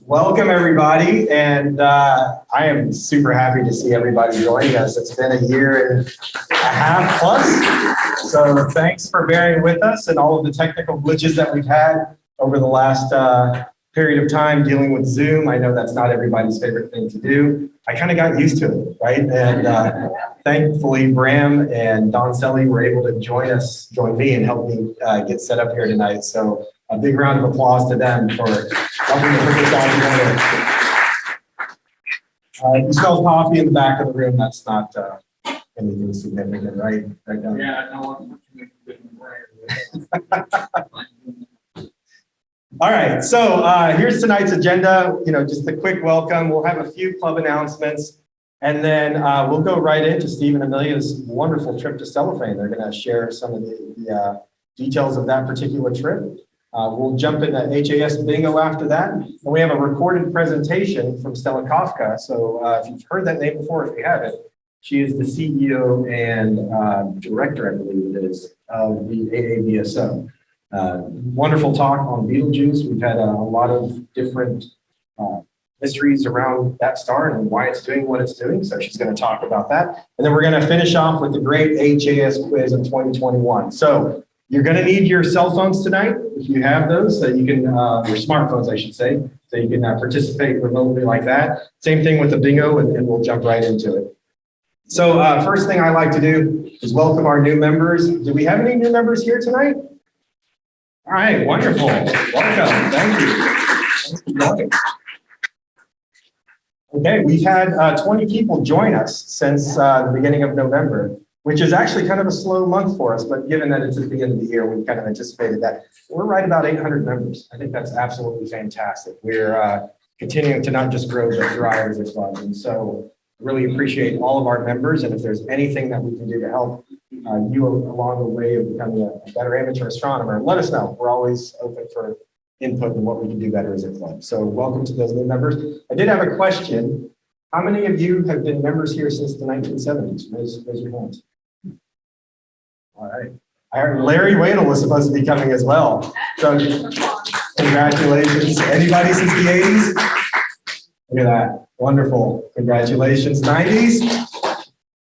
Welcome, everybody, and I am super happy to see everybody joining us. It's been a year and a half plus, so thanks for bearing with us and all of the technical glitches that we've had over the last period of time dealing with Zoom. I know that's not everybody's favorite thing to do. I kind of got used to it, right? And thankfully, Bram and Don Selly were able to join me and help me get set up here tonight. So a big round of applause to them for helping to put this all together. You smell coffee in the back of the room. That's not anything significant, right? Yeah, no one. All right, so here's tonight's agenda. Just a quick welcome. We'll have a few club announcements, and then we'll go right into Steve and Amelia's wonderful trip to Stellafane. They're going to share some of the details of that particular trip. We'll jump into HAS Bingo after that, and we have a recorded presentation from Stella Kafka. So if you've heard that name before, if you haven't, she is the CEO and director, I believe it is, of the AAVSO. Wonderful talk on Betelgeuse. We've had a lot of different mysteries around that star and why it's doing what it's doing. So she's going to talk about that. And then we're going to finish off with the great HAS quiz of 2021. So you're going to need your cell phones tonight, if you have those, so you can, your smartphones, I should say, so you can participate remotely like that. Same thing with the bingo, and we'll jump right into it. So first thing I like to do is welcome our new members. Do we have any new members here tonight? All right, wonderful. Welcome. Thank you. Thanks for joining. Okay, we've had 20 people join us since the beginning of November, which is actually kind of a slow month for us, but given that it's at the end of the year, we kind of anticipated that. We're right about 800 members. I think that's absolutely fantastic. We're continuing to not just grow, but thrive as a club. And so really appreciate all of our members. And if there's anything that we can do to help you along the way of becoming a better amateur astronomer, let us know. We're always open for input and what we can do better as a club. So welcome to those new members. I did have a question. How many of you have been members here since the 1970s? Raise your hands. All right. I heard Larry Wadle was supposed to be coming as well. So congratulations. Anybody since the 80s? Look at that. Wonderful. Congratulations. 90s?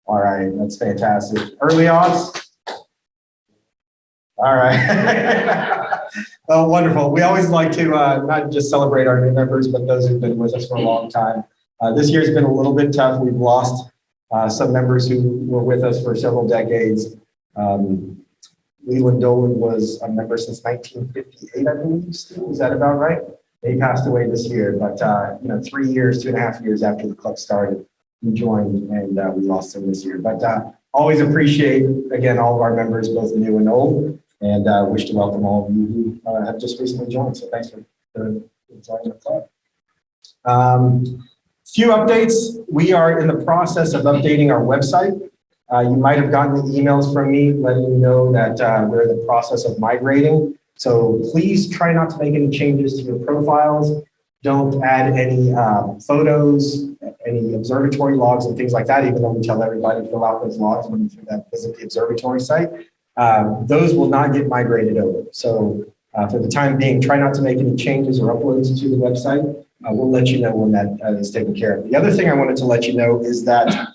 All right. That's fantastic. Early aughts? All right. Oh, wonderful. We always like to not just celebrate our new members, but those who've been with us for a long time. This year's been a little bit tough. We've lost some members who were with us for several decades. Leland Dolan was a member since 1958, I believe. Steve, is that about right? He passed away this year, but 3 years, 2.5 years after the club started, he joined, and we lost him this year. But always appreciate, again, all of our members, both new and old, and wish to welcome all of you who have just recently joined. So thanks for joining the club. Few updates. We are in the process of updating our website. You might have gotten the emails from me letting you know that we're in the process of migrating. So please try not to make any changes to your profiles. Don't add any photos, any observatory logs and things like that, even though we tell everybody to fill out those logs when you visit the observatory site. Those will not get migrated over. So for the time being, try not to make any changes or uploads to the website. We'll let you know when that is taken care of. The other thing I wanted to let you know is that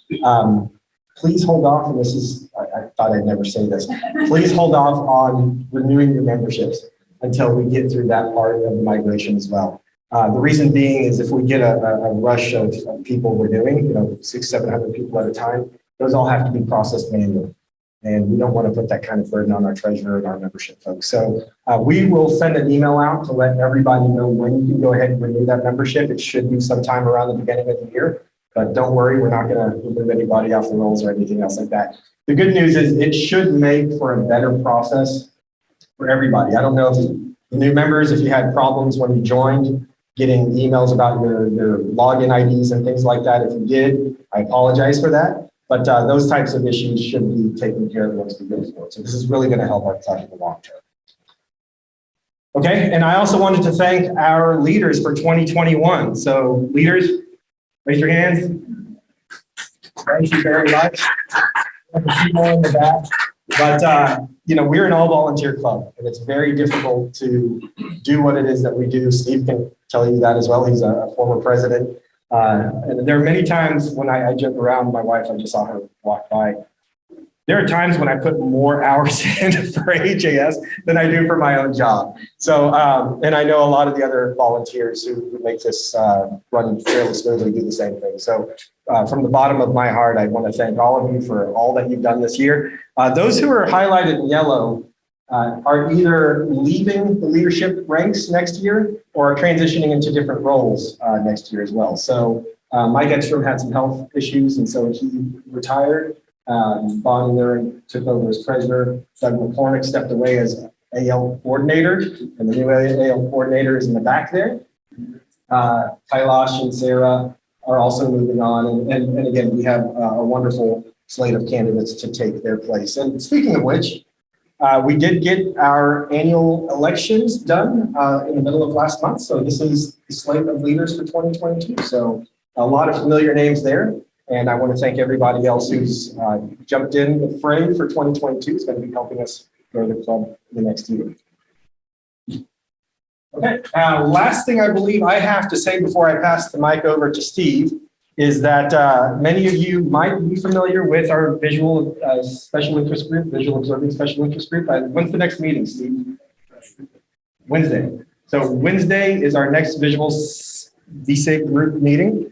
please hold off, and this is, I thought I'd never say this, please hold off on renewing your memberships until we get through that part of the migration as well. The reason being is if we get a rush of people renewing, 600-700 people at a time, those all have to be processed manually. And we don't want to put that kind of burden on our treasurer and our membership folks. So we will send an email out to let everybody know when you can go ahead and renew that membership. It should be sometime around the beginning of the year. But don't worry, we're not going to remove anybody off the rolls or anything else like that. The good news is it should make for a better process for everybody. I don't know if the new members, if you had problems when you joined, getting emails about your login IDs and things like that. If you did, I apologize for that. But those types of issues should be taken care of once we go forward. So this is really going to help our club in the long term. Okay, and I also wanted to thank our leaders for 2021. So leaders, raise your hands. Thank you very much. The people in the back. But, we're an all volunteer club, and it's very difficult to do what it is that we do. Steve can tell you that as well. He's a former president. And there are many times when I joke around, my wife, I just saw her walk by. There are times when I put more hours in for AJS than I do for my own job. So, and I know a lot of the other volunteers who make this run fairly smoothly do the same thing. So from the bottom of my heart, I want to thank all of you for all that you've done this year. Those who are highlighted in yellow are either leaving the leadership ranks next year or are transitioning into different roles next year as well. So Mike Ekstrom had some health issues, and so he retired. Bonnie Lurie took over as treasurer. Doug McCormick stepped away as AL coordinator, and the new AL coordinator is in the back there. Kailash and Sarah are also moving on, and again, we have a wonderful slate of candidates to take their place. And speaking of which, we did get our annual elections done in the middle of last month, so this is the slate of leaders for 2022. So a lot of familiar names there. And I want to thank everybody else who's jumped in the fray for 2022. Is going to be helping us grow the club the next year. Okay, last thing I believe I have to say before I pass the mic over to Steve is that many of you might be familiar with our visual special interest group, visual observing special interest group. When's the next meeting, Steve? Wednesday. So Wednesday is our next visual VSIG group meeting.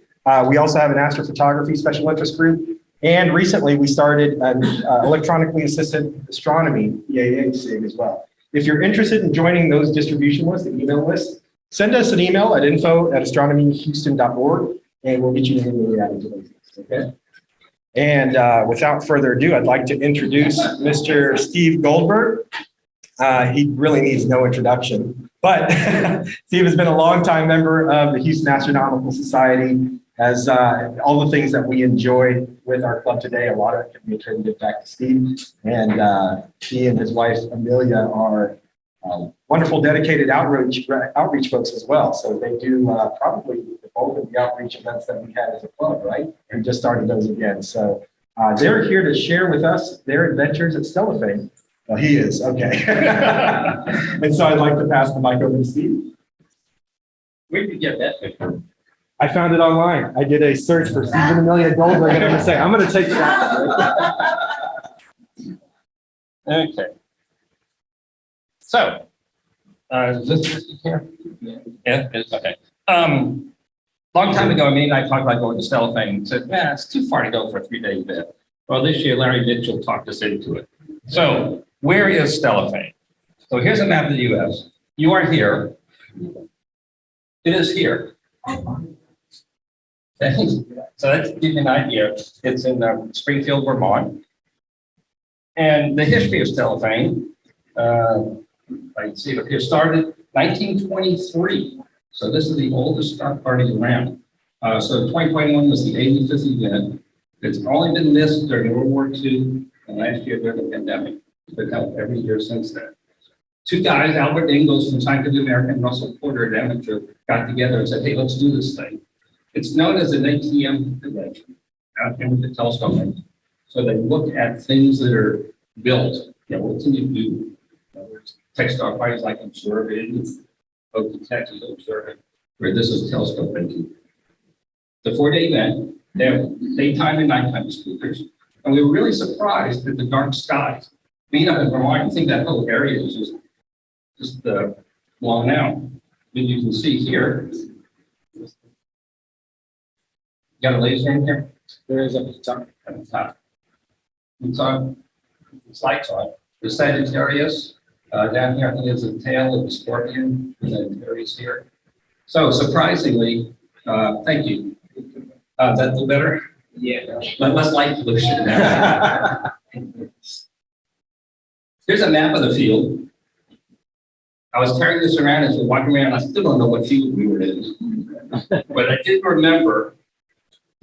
We also have an astrophotography special interest group. And recently we started an electronically assisted astronomy AAVSO as well. If you're interested in joining those distribution lists, the email list, send us an email at info@astronomyhouston.org and we'll get you immediately added to those lists, okay? And without further ado, I'd like to introduce Mr. Steve Goldberg. He really needs no introduction, but Steve has been a longtime member of the Houston Astronomical Society. As all the things that we enjoy with our club today, a lot of it can be attributed back to Steve. And he and his wife, Amelia, are wonderful, dedicated outreach folks as well. So they do probably the bulk of the outreach events that we had as a club, right? And just started those again. So they're here to share with us their adventures at Stellafane. Well, he is, okay. And so I'd like to pass the mic over to Steve. Where did you get that picture? I found it online. I did a search for Steve and Amelia Goldberg, and I'm going to say, I'm going to take that. Okay. So, is this here? Yeah, it's okay. Long time ago, me and I talked about going to Stellafane and said, man, it's too far to go for a 3-day event. Well, this year, Larry Mitchell talked us into it. So, where is Stellafane? So, here's a map of the U.S. You are here. It is here. Okay. So that's to give you an idea. It's in Springfield, Vermont. And the history of Stellafane, I can see it here, started 1923. So this is the oldest star party around. So 2021 was the 85th event. It's only been missed during World War II and last year during the pandemic. It's been held every year since then. Two guys, Albert Ingalls from Scientific American and Russell Porter at Amateur, got together and said, hey, let's do this thing. It's known as an ATM convention, out here with the telescope. So they look at things that are built. What can you do? Tech star parties like observing, both detect and observing, where this is telescope thinking. The 4-day event, they have daytime and nighttime speakers. And we were really surprised at the dark skies. Being up in Vermont, you think that whole area is just blown out. But you can see here, got a laser in here? There is at the top. It's on. It's lights on. The Sagittarius down here, I think, is the tail of the scorpion, and then Aries here. So surprisingly, thank you. Is that a little better? Yeah. Less light pollution. Here's a map of the field. I was carrying this around as we're walking around. I still don't know what field we were in, but I did remember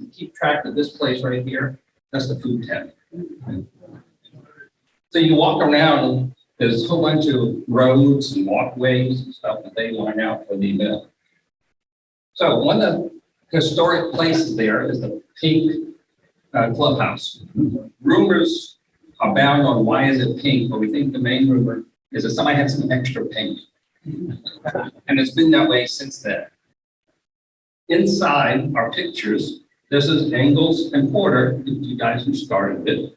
to keep track of this place right here. That's the food tent. So you walk around, there's a whole bunch of roads and walkways and stuff that they line out for the event. So one of the historic places there is the pink clubhouse. Rumors abound on why is it pink, but we think the main rumor is that somebody had some extra paint. And it's been that way since then. Inside are pictures. This is Engels and Porter, the two guys who started it.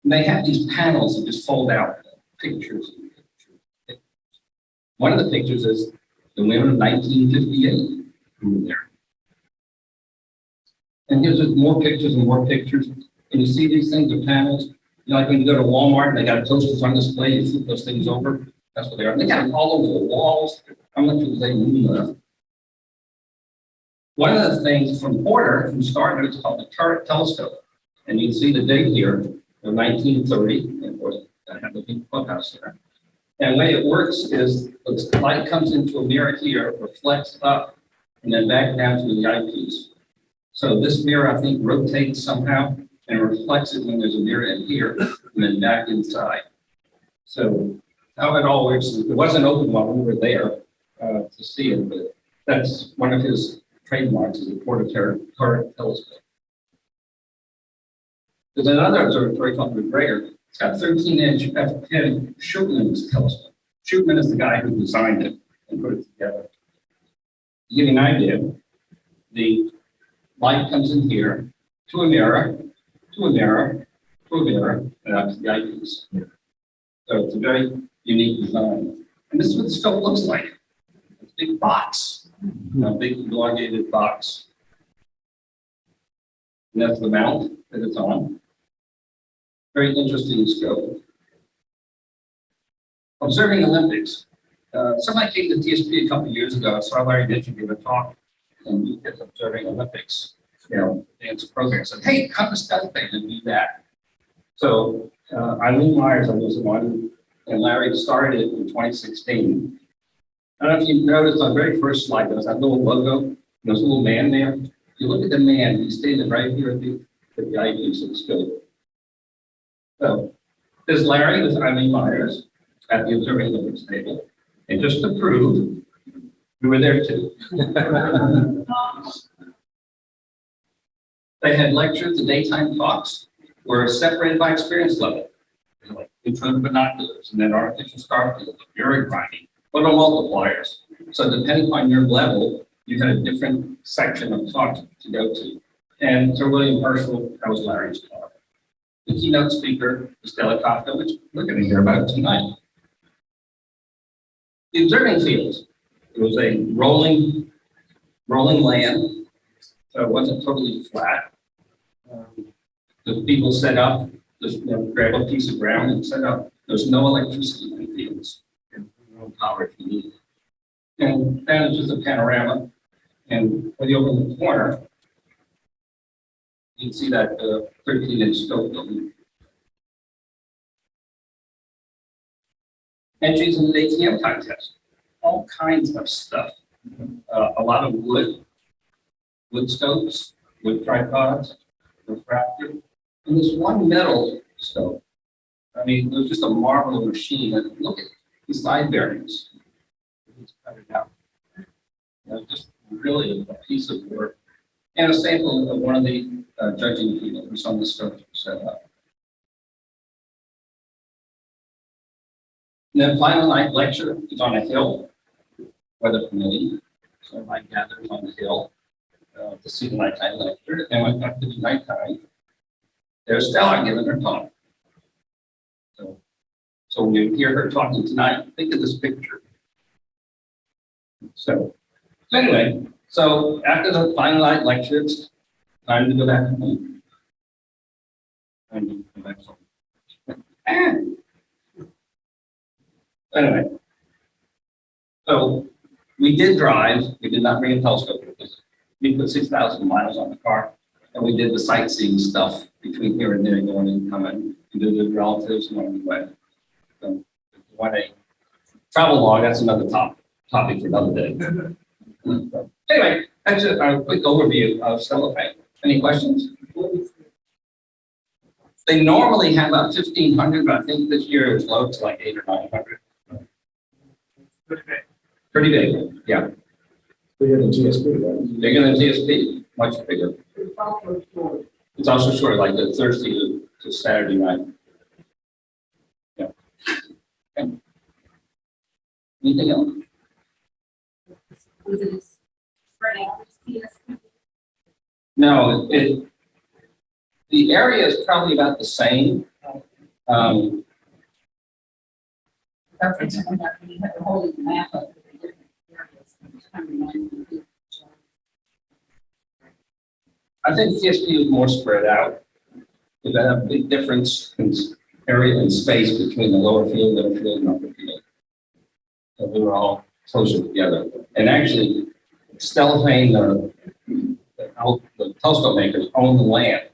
And they have these panels that just fold out pictures. One of the pictures is the women of 1958 who were there. And here's just more pictures and more pictures. And you see these things, the panels. You know, like when you go to Walmart and they got posters on display, you flip those things over. That's what they are. And they got them all over the walls. How much was they room left? One of the things from Porter, who started, is called the turret telescope. And you can see the date here of 1930. And of course, I have the big clubhouse there. And the way it works is the light comes into a mirror here, reflects up, and then back down to the eyepiece. So this mirror, I think, rotates somehow and reflects it when there's a mirror in here and then back inside. So how it all works, it wasn't open while we were there to see it, but that's one of his trademarks is the Porter turret telescope. There's another observatory called McGregor. It's got 13-inch F10 Schultman's telescope. Schultman is the guy who designed it and put it together. To give you an idea, the light comes in here to a mirror, to a mirror, to a mirror, and out to the eyepiece. So it's a very unique design. And this is what the scope looks like. It's a big box, a big elongated box. And that's the mount that it's on. Very interesting scope. Observing Olympics. Somebody came to TSP a couple of years ago. I saw Larry Mitchell give a talk, and he was observing Olympics, dance program. I said, hey, come to Stellafane and do that. So Eileen Myers, I was the one, and Larry started it in 2016. I don't know if you noticed on the very first slide, there was that little logo, there's a little man there. If you look at the man, he's standing right here at the eyepiece of the scope. So there's Larry with Eileen Myers at the Observing Olympics table. And just to prove, we were there too. They had lectures, the daytime talks were separated by experience level. Like intro binoculars, and then artificial star field, mirror grinding, photomultipliers. So depending on your level, you had a different section of talk to go to. And Sir William Herschel, that was Larry's talk. The keynote speaker was Stella Kafka, which we're going to hear about tonight. The observing fields. It was a rolling land, so it wasn't totally flat. The people set up, just grab a piece of ground and set up. There's no electricity in the fields, and no power if you need it. And that is just a panorama. And when you open the corner, you can see that 13-inch scope building. Entries in the ATM time test. All kinds of stuff. A lot of wood scopes, wood tripods, refractor, and this one metal scope. I mean, it was just a marvel of a machine. And look at these side bearings. It's cut it out. Just really a piece of work. And a sample of one of the judging people who's on the scopes set up. And then final night lecture is on a hill, weather permitting. So I gathered on the hill to see the nighttime lecture. And went back to the nighttime. There's Stella giving her talk. So when you hear her talking tonight, think of this picture. So anyway, so after the final night lecture, it's time to go back home. Time to go back home. Anyway, so we did drive. We did not bring a telescope because we put 6,000 miles on the car, and we did the sightseeing stuff between here and there, going and coming, and visit relatives along the way. So, if you want a travel log, that's another topic for another day. So, anyway, that's a quick overview of Stellafane. Any questions? They normally have about 1,500, but I think this year it's low to like 800 or 900. Pretty big, yeah. Bigger than GSP, right? Bigger than GSP, much bigger. It's also short, like the Thursday to Saturday night. Yeah. Okay. Anything else? Was it spread out? No, the area is probably about the same. That's when you have the whole map of the different areas. I think TSP is more spread out. Because I have a big difference in area and space between the lower field, middle field, and upper field. So we were all closer together. And actually, Stellafane, the telescope makers own the land.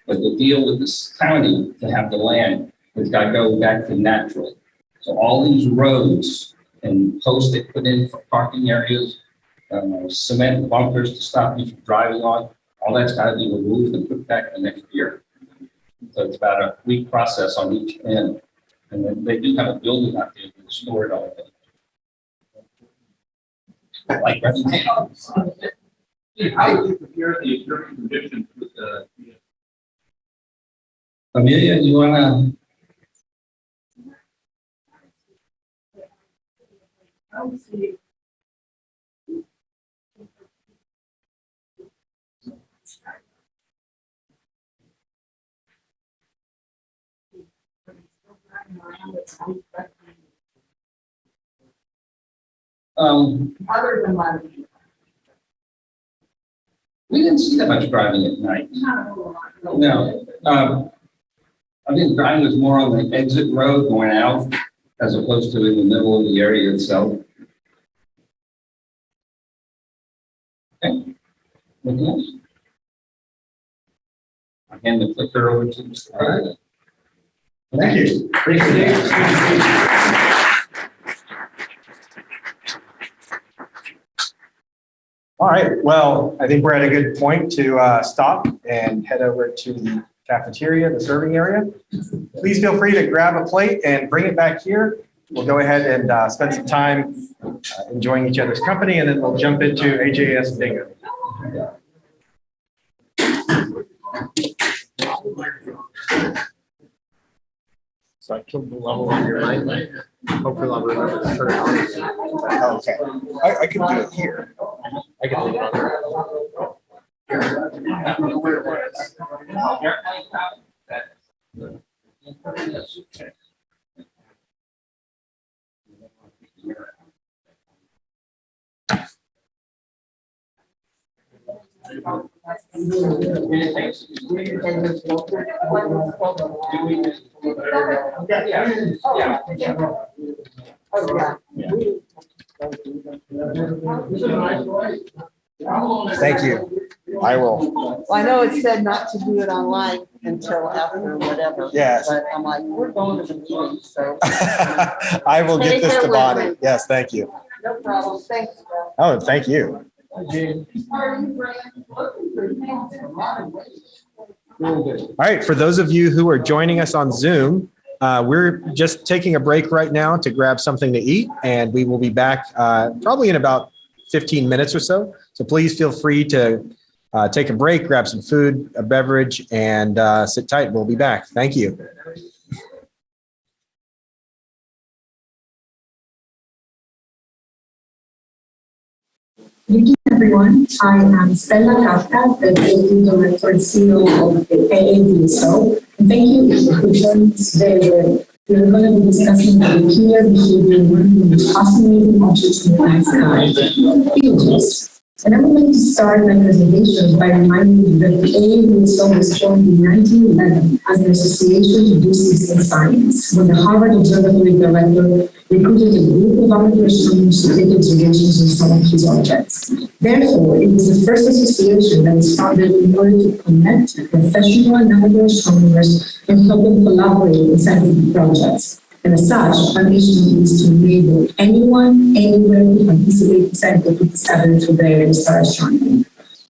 But the deal with this county to have the land has got to go back to natural. So all these roads and posts they put in for parking areas, cement bunkers to stop you from driving on, all that's got to be removed and put back the next year. So it's about a week process on each end. And then they do have a building out there to store it all. Like right now. How do you compare the observing conditions with the? Amelia, you want I would see. Other than my, we didn't see that much driving at night. not a whole lot. No. I think driving was more on the exit road going out as opposed to in the middle of the area itself. Okay. Anything else? I'll hand the clicker over to Mr. President. Thank you. Appreciate it. All right, well, I think we're at a good point to stop and head over to the cafeteria, the serving area. Please feel free to grab a plate and bring it back here. We'll go ahead and spend some time enjoying each other's company, and then we'll jump into AJS bingo. So I killed the level on your line. Hopefully I'll remember to turn it on. Okay, I can do it here. I can leave it on there. I don't know where it was. Thank you. I will. Well, I know it said not to do it online until after whatever. Yes. But I'm like, we're going to the meeting, so. I will get Take this care to with Bonnie. me. Yes, thank you. No problem, thanks. Bill. Oh, thank you. All right, for those of you who are joining us on Zoom, we're just taking a break right now to grab something to eat, and we will be back probably in about 15 minutes or so. So please feel free to take a break, grab some food, a beverage, and sit tight. We'll be back. Thank you. Good evening, everyone. I am Stella Kafka, the Executive Director and CEO of the AAVSO. And thank you for joining us today. We're going to be discussing the peculiar behavior in one of the most fascinating objects in the night sky, Betelgeuse. And I would like to start my presentation by reminding you that the AAVSO was formed in 1911 as an association to do citizen science, when the Harvard Observatory Director recruited a group of amateur astronomers to take observations on some of his objects. Therefore, it was the first association that was founded in order to connect professional and amateur astronomers and help them collaborate in scientific projects. And as such, our mission is to enable anyone, anywhere to participate in scientific discovery for variable star astronomy.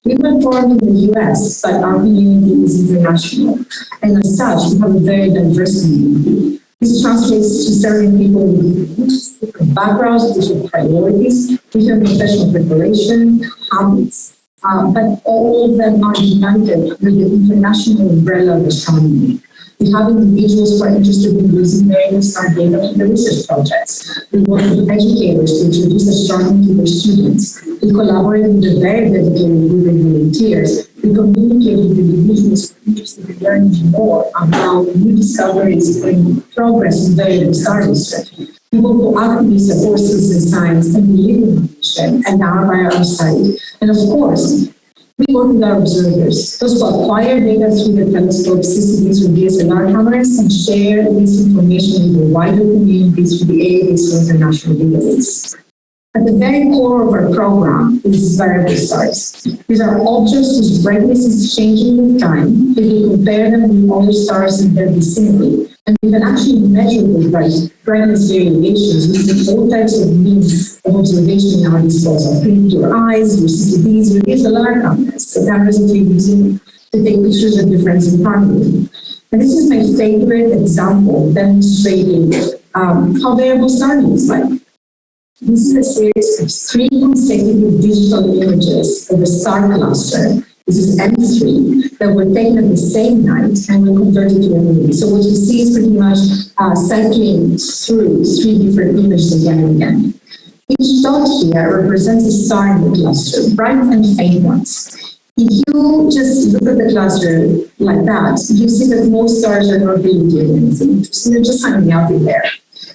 We were formed in the US, but our community is international. And as such, we have a very diverse community. This translates to serving people with different backgrounds, different priorities, different professional preparation, habits, but all of them are united with the international umbrella of astronomy. We have individuals who are interested in using variable star data in the research projects. We work with educators to introduce astronomy to their students. We collaborate with a very dedicated group of volunteers. We communicate with individuals who are interested in learning more about new discoveries and progress in variable star research. People who actively support citizen science and believe in the mission and are by our side. And of course, we work with our observers, those who acquire data through the telescopes, CCDs, or DSLR cameras, and share this information with the wider community through the AAVSO International Database. At the very core of our program is variable stars. These are objects whose brightness is changing with time if we compare them with other stars in their vicinity. And we can actually measure the brightness variations using all types of means of observation in our disposal. With your eyes, your CCDs, your DSLR cameras, the cameras that you're using to take pictures of difference in harmony. And this is my favorite example demonstrating how variable star looks like. This is a series of 3 consecutive digital images of a star cluster. This is M3 that were taken at the same night and were converted to a movie. So what you see is pretty much cycling through 3 different images again and again. Each dot here represents a star in the cluster, bright and faint ones. If you just look at the cluster like that, you see that most stars are not really doing anything. So they're just hanging out in there.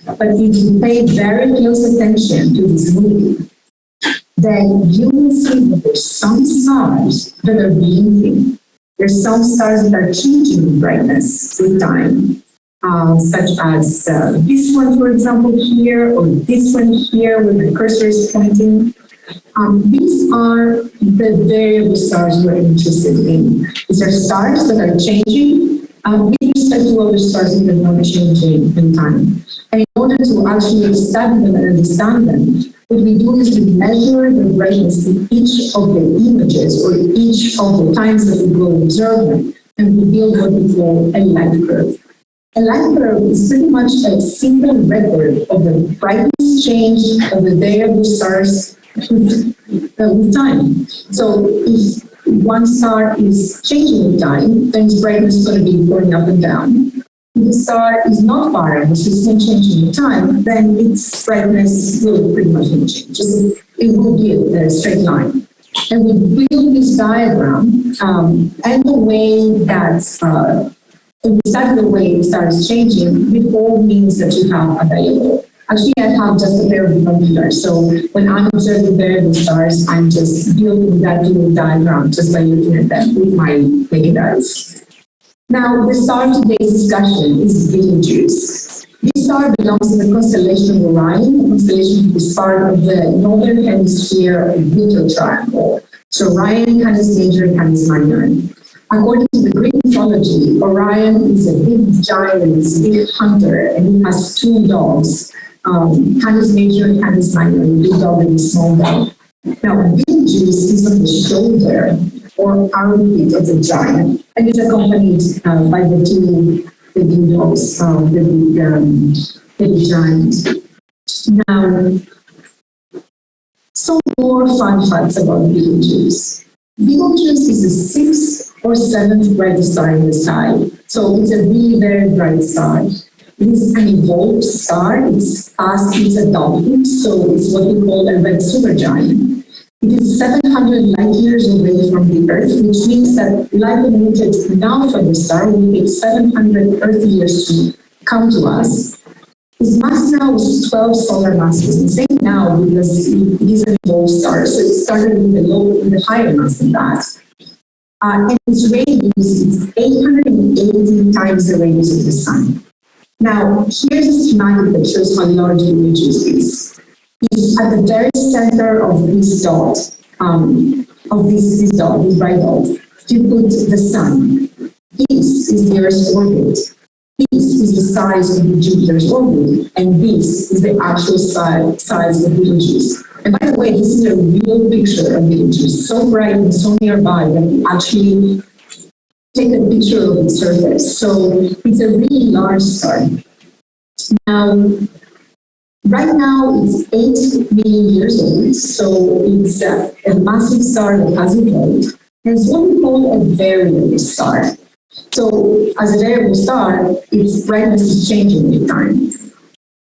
But if you pay very close attention to this movie, then you will see that there's some stars that are blinking. There's some stars that are changing in brightness with time, such as this one, for example, here, or this one here, where the cursor is pointing. These are the variable stars we're interested in. These are stars that are changing with respect to other stars that are not changing in time. And in order to actually study them and understand them, what we do is we measure the brightness in each of the images or each of the times that we go observe them, and we build what we call a light curve. A light curve is pretty much a simple record of the brightness change of the variable stars with time. So if one star is changing with time, then its brightness is going to be going up and down. If the star is not variable, so it's not changing with time, then its brightness will pretty much not change. It will be a straight line. And we build this diagram and the way that we start the way it starts changing with all means that you have available. Actually, I have just a pair of binoculars. So when I'm observing variable stars, I'm just building that little diagram just by looking at them with my naked eyes. Now, the star of today's discussion is Betelgeuse. This star belongs to the constellation of Orion. The constellation is part of the northern hemisphere of the Betel Triangle. So Orion, Canis Major, and Canis Minor. According to the Greek mythology, Orion is a big giant, is a big hunter, and he has 2 dogs, Canis Major and Canis Minor, a big dog and a small dog. Now, Betelgeuse is on the shoulder or armpit of the giant, and it's accompanied by the two dogs, the big giant. Now, some more fun facts about Betelgeuse. Betelgeuse is the 6th or 7th brightest star in the sky, so it's a really very bright star. It is an evolved star. It's past its adulthood, so it's what we call a red supergiant. It is 700 light years away from the Earth, which means that light emitted now from the star will take 700 Earth years to come to us. Its mass now is 12 solar masses. I'm saying now because it is an evolved star, so it started with the higher mass than that. And its radius is 880 times the radius of the Sun. Now, here's a schematic that shows how large Betelgeuse is. If at the very center of this dot, this bright dot, you put the Sun. This is the Earth's orbit. This is the size of Jupiter's orbit, and this is the actual size of Betelgeuse. And by the way, this is a real picture of Betelgeuse, so bright and so nearby that we actually take a picture of its surface. So it's a really large star. Now, right now it's 8 million years old, so it's a massive star that has evolved. And it's what we call a variable star. So as a variable star, its brightness is changing with time.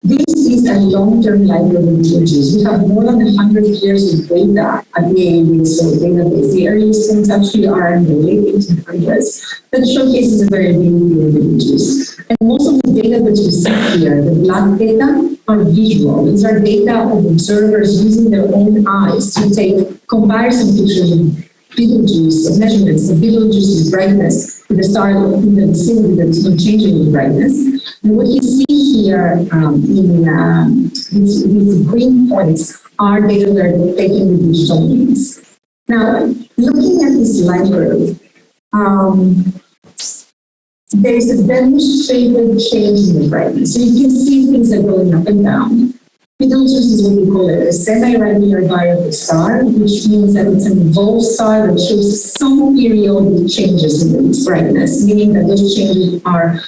This is a long-term life of Betelgeuse. We have more than 100 years of data at the AAVSO database. The earliest ones actually are in the late 1800s that showcases the variability of Betelgeuse. And most of the data that you see here, the black data, are visual. These are data of observers using their own eyes to take comparison pictures of Betelgeuse, measurements of Betelgeuse's brightness with the star in the vicinity that's not changing in brightness. And what you see here in these green points are data that are taken with digital means. Now, looking at this light curve, there is a demonstrated change in the brightness. So you can see things are going up and down. Betelgeuse is what we call a semi-regular variable star, which means that it's an evolved star that shows some periodic changes in its brightness, meaning that those changes are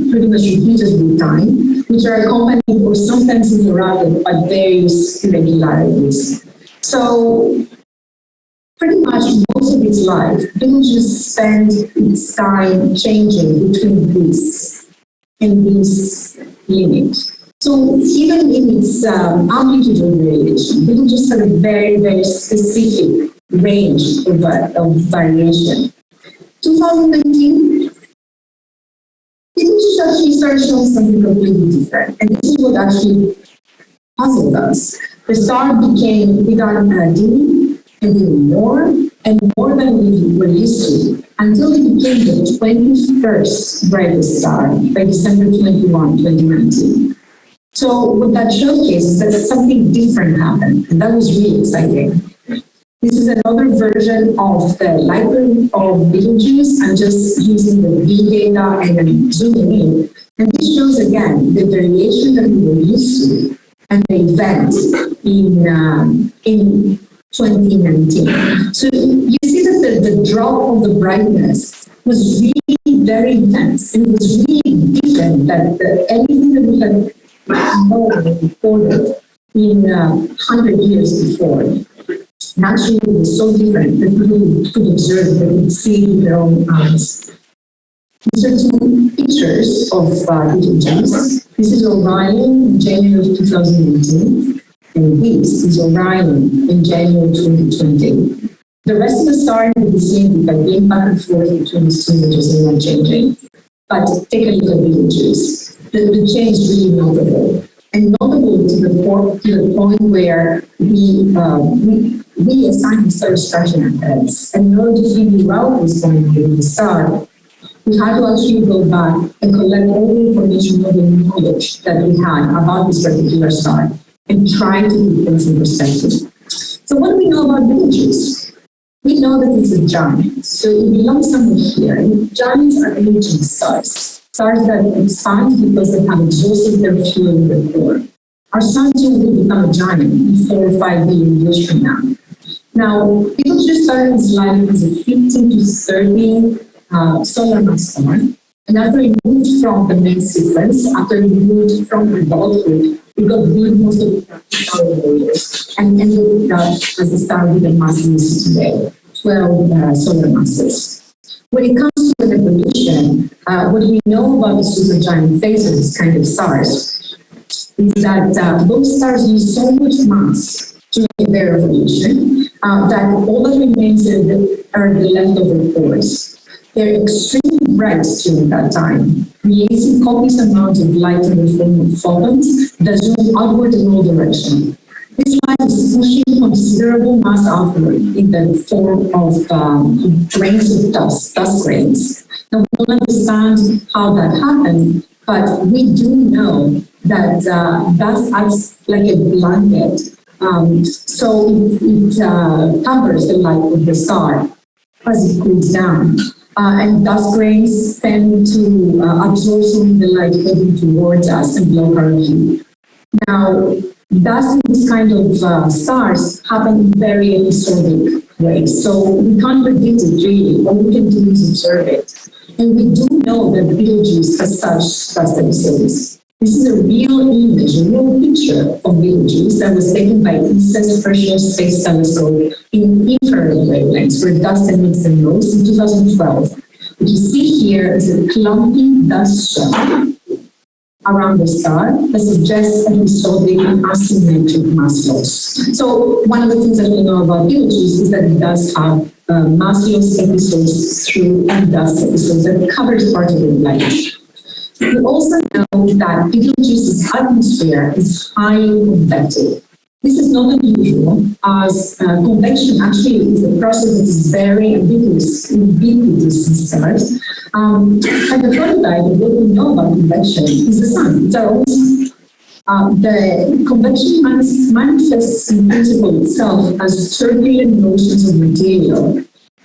pretty much repeated with time, which are accompanied or sometimes interrupted by various irregularities. So pretty much most of its life, Betelgeuse spends its time changing between this and this limit. So even in its amplitude of variation, Betelgeuse has a very, very specific range of variation. 2019, Betelgeuse actually started showing something completely different, and this is what actually puzzled us. The star began dimming and then more and more than we were used to, until it became the 21st brightest star by December 21, 2019. So what that showcases is that something different happened, and that was really exciting. This is another version of the light curve of Betelgeuse. I'm just using the V data and then zooming in. And this shows again the variation that we were used to and the event in 2019. So you see that the drop of the brightness was really very intense, and it was really different than anything that we had recorded in 100 years before. And actually, it was so different that people could observe, they could see with their own eyes. These are two pictures of Betelgeuse. This is Orion in January of 2018, and this is Orion in January 2020. The rest of the star in the vicinity by being back and forth between these two images is not changing. But take a look at Betelgeuse. The change is really notable, and notable to the point where we as scientists started scratching our heads. And in order to figure out what's going on with the star, we had to actually go back and collect all the information, all the knowledge that we had about this particular star, and try to put things in perspective. So what do we know about Betelgeuse? We know that it's a giant, so it belongs somewhere here. And giants are aging stars. Stars that expand because they have exhausted their fuel in their core. Our sun too will become a giant in 4 or 5 billion years from now. Now, Betelgeuse started its life as a 15 to 30 solar mass star, and after it moved from the main sequence, after it moved from adulthood, it got rid of most of the star layers and ended up as a star with a mass we see today, 12 solar masses. When it comes to an evolution, what we know about the supergiant phase of this kind of stars is that those stars use so much mass during their evolution that all that remains are the leftover cores. They're extremely bright during that time, releasing copious amounts of light in the form of photons that zoom outward in all directions. This light is pushing considerable mass outward in the form of grains of dust grains. Now, we don't understand how that happened, but we do know that dust acts like a blanket. So it covers the light of the star as it cools down. And dust grains tend to absorb some of the light heading towards us and block our view. Now, dust in this kind of stars happen in very episodic ways, so we can't predict it really. All we can do is observe it. And we do know that Betelgeuse has such dust episodes. This is a real image, a real picture of Betelgeuse that was taken by ESA's Herschel Space Telescope in infrared wavelengths, where dust emits the most in 2012. What you see here is a clumpy dust shell around the star that suggests that we saw the asymmetric mass loss. So one of the things that we know about Betelgeuse is that it does have mass loss episodes through and dust episodes that covers part of the light. We also know that Betelgeuse's atmosphere is highly convective. This is not unusual, as convection actually is a process that is very ubiquitous in stars. And the prototype of what we know about convection is the sun. It's our own sun. The convection manifests in principle itself as turbulent motions of material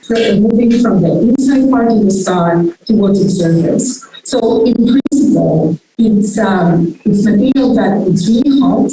moving from the inside part of the star towards its surface. So in principle, it's material that it's really hot.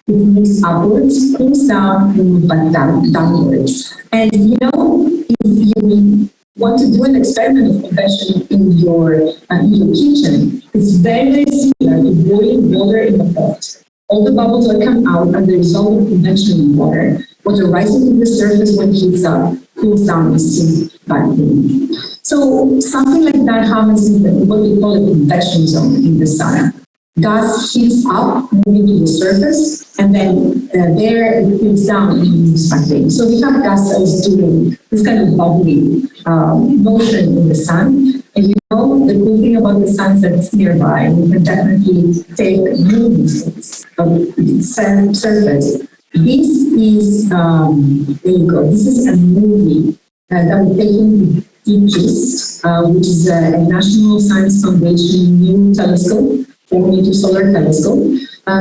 It moves upwards, cools down, and moves back downwards. And you know, if you want to do an experiment of convection in your kitchen, it's very, very similar to boiling water in a pot. All the bubbles that come out are the result of convection in water. Water rises to the surface when it heats up, cools down, and sinks back in. So something like that happens in what we call a convection zone in the sun. Gas heats up, moving to the surface, and then there it cools down and moves back in. So we have gas cells doing this kind of bubbly motion in the sun. And you know, the cool thing about the sun is that it's nearby. We can definitely take movies of its surface. This is, there you go, this is a movie that we're taking with GIST, which is a National Science Foundation new telescope, 4-meter solar telescope,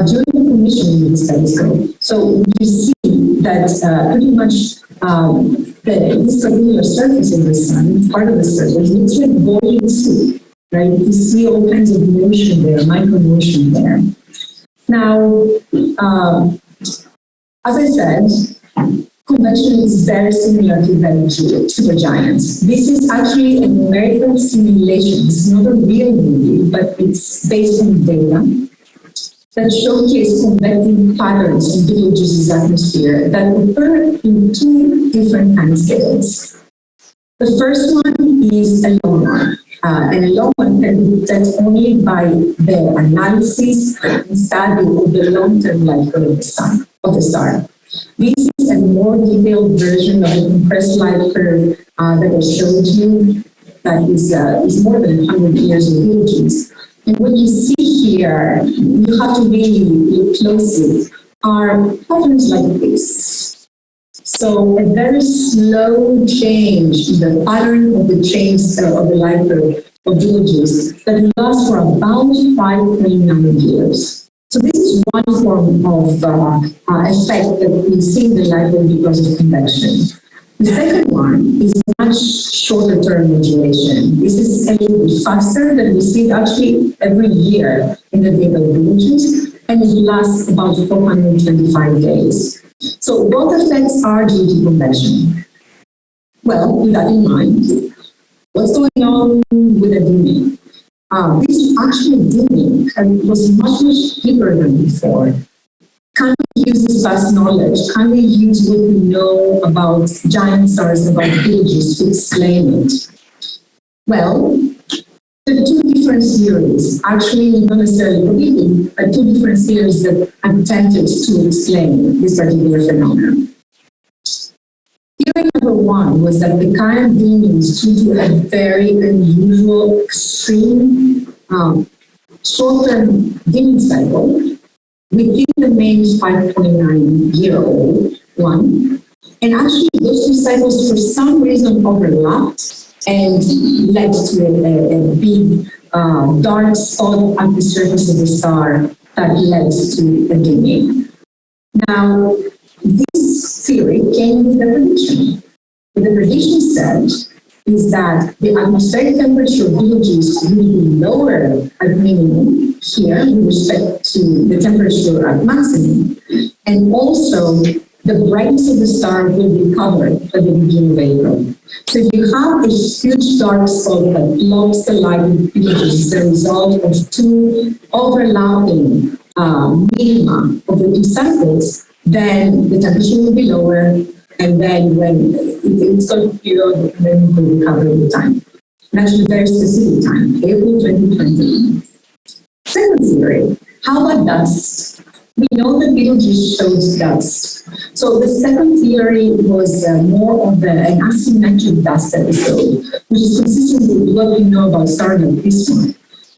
during the commissioning of this telescope. So you see that pretty much this particular surface of the sun, part of the surface, looks like boiling soup, right? You see all kinds of motion there, micro motion there. Now, as I said, convection is very similar to the supergiants. This is actually a numerical simulation. It's not a real movie, but it's based on data that showcase convecting patterns in Betelgeuse's atmosphere that occur in 2 different time scales. The first one is a long one, and a long one can be detected only by the analysis and study of the long-term life of the star. This is a more detailed version of the compressed light curve that I showed you that is more than 100 years of Betelgeuse. And what you see here, you have to really look closely, are patterns like this. So a very slow change in the pattern of the change of the light curve of Betelgeuse that lasts for about 5.9 years. So this is one form of effect that we see in the light curve because of convection. The second one is much shorter term modulation. This is a little bit faster than we see it actually every year in the data of Betelgeuse, and it lasts about 425 days. So both effects are due to convection. Well, with that in mind, what's going on with the dimming? This actually dimming was much deeper than before. Can we use this past knowledge? Can we use what we know about giant stars, about Betelgeuse to explain it? Well, there are 2 different theories, actually not necessarily completely, but 2 different theories that attempted to explain this particular phenomenon. Theory number 1 was that the current dimming is due to a very unusual, extreme, short-term dimming cycle within the main 5.9-year-old one. And actually, those 2 cycles, for some reason, overlapped and led to a big dark spot at the surface of the star that led to a dimming. Now, this theory came with a prediction. What the prediction said is that the atmospheric temperature of Betelgeuse will be lower at minimum here with respect to the temperature at maximum. And also, the brightness of the star will be covered at the beginning of April. So if you have a huge dark spot that blocks the light of Betelgeuse as a result of 2 overlapping minima of the 2 cycles, then the temperature will be lower, and then when it's going to period, then it will recover over time. and actually very specific time, April 2020. Second theory, how about dust? We know that Betelgeuse shows dust. So the second theory was more of an asymmetric dust episode, which is consistent with what we know about stars like this one.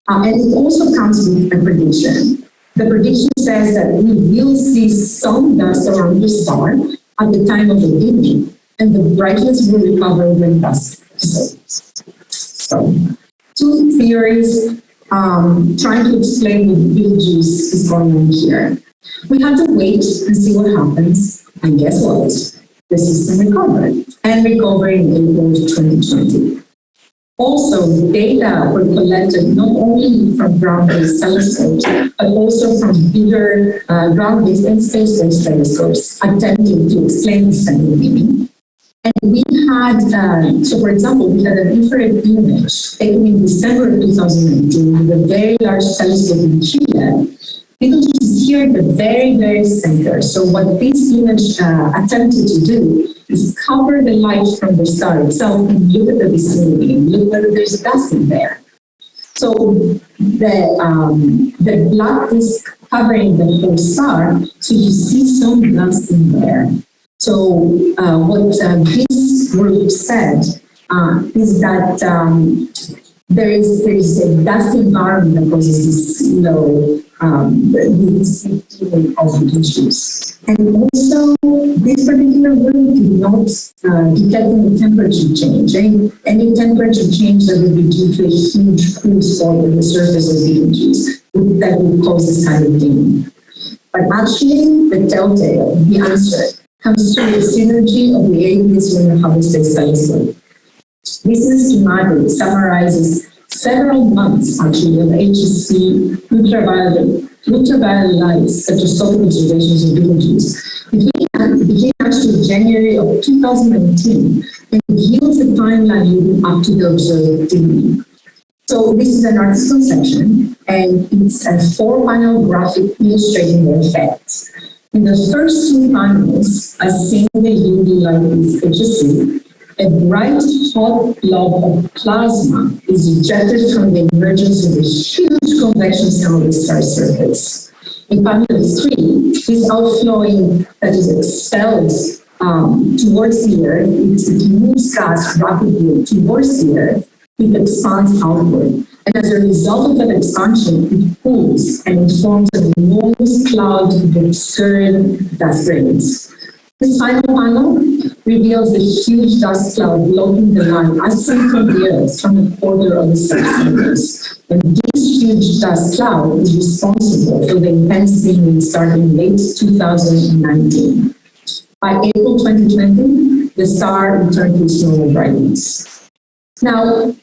And it also comes with a prediction. The prediction says that we will see some dust around the star at the time of the evening, and the brightness will recover when dust dissolves. So, two theories trying to explain what Betelgeuse is going on here. We have to wait and see what happens, and guess what? The system recovered, and recovered in April 2020. Also, data were collected not only from ground-based telescopes, but also from bigger ground-based and space-based telescopes attempting to explain this phenomenon. And we had, so for example, we had an infrared image taken in December of 2019 with a very large telescope in Chile. Betelgeuse is here at the very, very center. So what this image attempted to do is cover the light from the star itself and look at the vicinity and look whether there's dust in there. So the black is covering the whole star, so you see some dust in there. So what this group said is that there is a dust environment that causes this low this of Betelgeuse. And also, this particular group did not detect any temperature change. Any temperature change that would be due to a huge cruise fault on the surface of Betelgeuse that would cause this kind of thing. But actually, the telltale, the answer, comes through the synergy of the AAVSO and the Hubble Space Telescope. This is schematic summarizes several months, actually, of HSP ultraviolet light spectroscopic observations of Betelgeuse. It began actually January of 2019 and yields a timeline leading up to the observed activity. So this is an article section, and it's a 4-panel graphic illustrating the effects. In the first 2 panels, a single UV light is HSP. A bright hot blob of plasma is ejected from the emergence of a huge convection cell on the star surface. In panel 3, this outflowing that is expelled towards the Earth, it moves gas rapidly towards the Earth, it expands outward. And as a result of that expansion, it pulls and it forms an enormous cloud of obscured dust grains. This final panel reveals a huge dust cloud blocking the line as seen from the Earth from a quarter of the star's surface. And this huge dust cloud is responsible for the intense dimming starting late 2019. By April 2020, the star returned to its normal brightness. Now,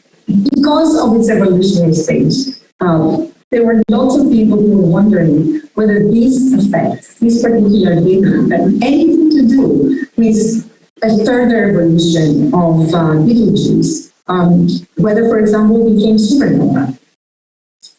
because of its evolutionary stage, there were lots of people who were wondering whether these effects, this particular data, had anything to do with a further evolution of Betelgeuse, whether, for example, it became supernova.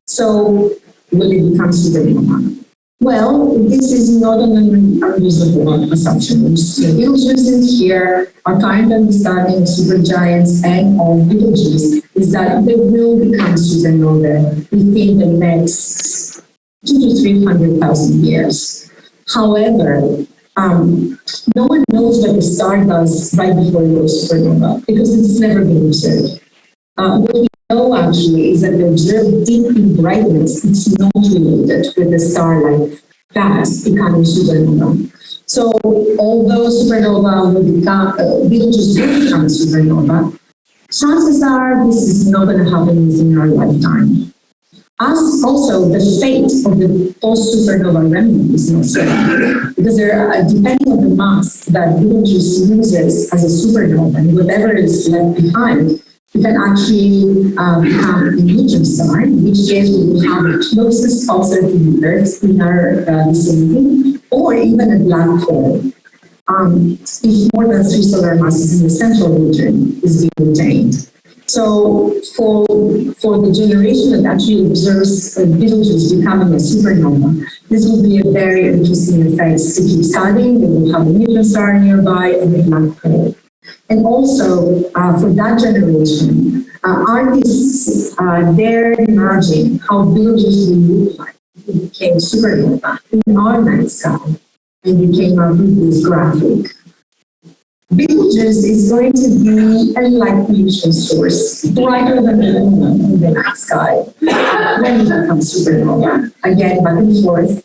So, will it become supernova? Well, this is not an unreasonable assumption. Betelgeuse is here. Our current understanding of supergiants and of Betelgeuse is that they will become supernova within the next 200,000 to 300,000 years. However, no one knows what the star does right before it goes supernova because it's never been observed. What we know actually is that the observed dip in brightness is not related with a star like that becoming supernova. So although supernova will become, Betelgeuse will become supernova, chances are this is not going to happen within our lifetime. As also the fate of the post-supernova remnant is not certain, because depending on the mass that Betelgeuse loses as a supernova and whatever is left behind, it can actually become a neutron star, in which case we will have the closest pulsar to the Earth in our vicinity, or even a black hole, if more than 3 solar masses in the central region is being retained. So for the generation that actually observes Betelgeuse becoming a supernova, this will be a very interesting effect to keep studying. They will have a neutron star nearby and a black hole. And also, for that generation, artists dared imagine how Betelgeuse will look like. It became supernova in our night sky and we came up with this graphic. Betelgeuse is going to be a light pollution source brighter than the moon in the night sky when it becomes supernova. Again, back and forth.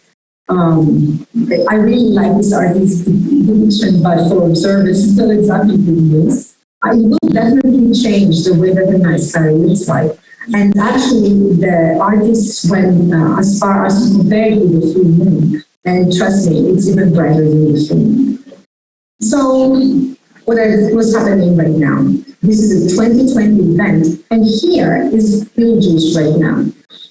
I really like this artist's depiction, but for observers, it's not exactly good news. It will definitely change the way that the night sky looks like. And actually, the artists went as far as to compare it with the full moon. And trust me, it's even brighter than the full moon. So, what's happening right now? This is a 2020 event, and here is Betelgeuse right now.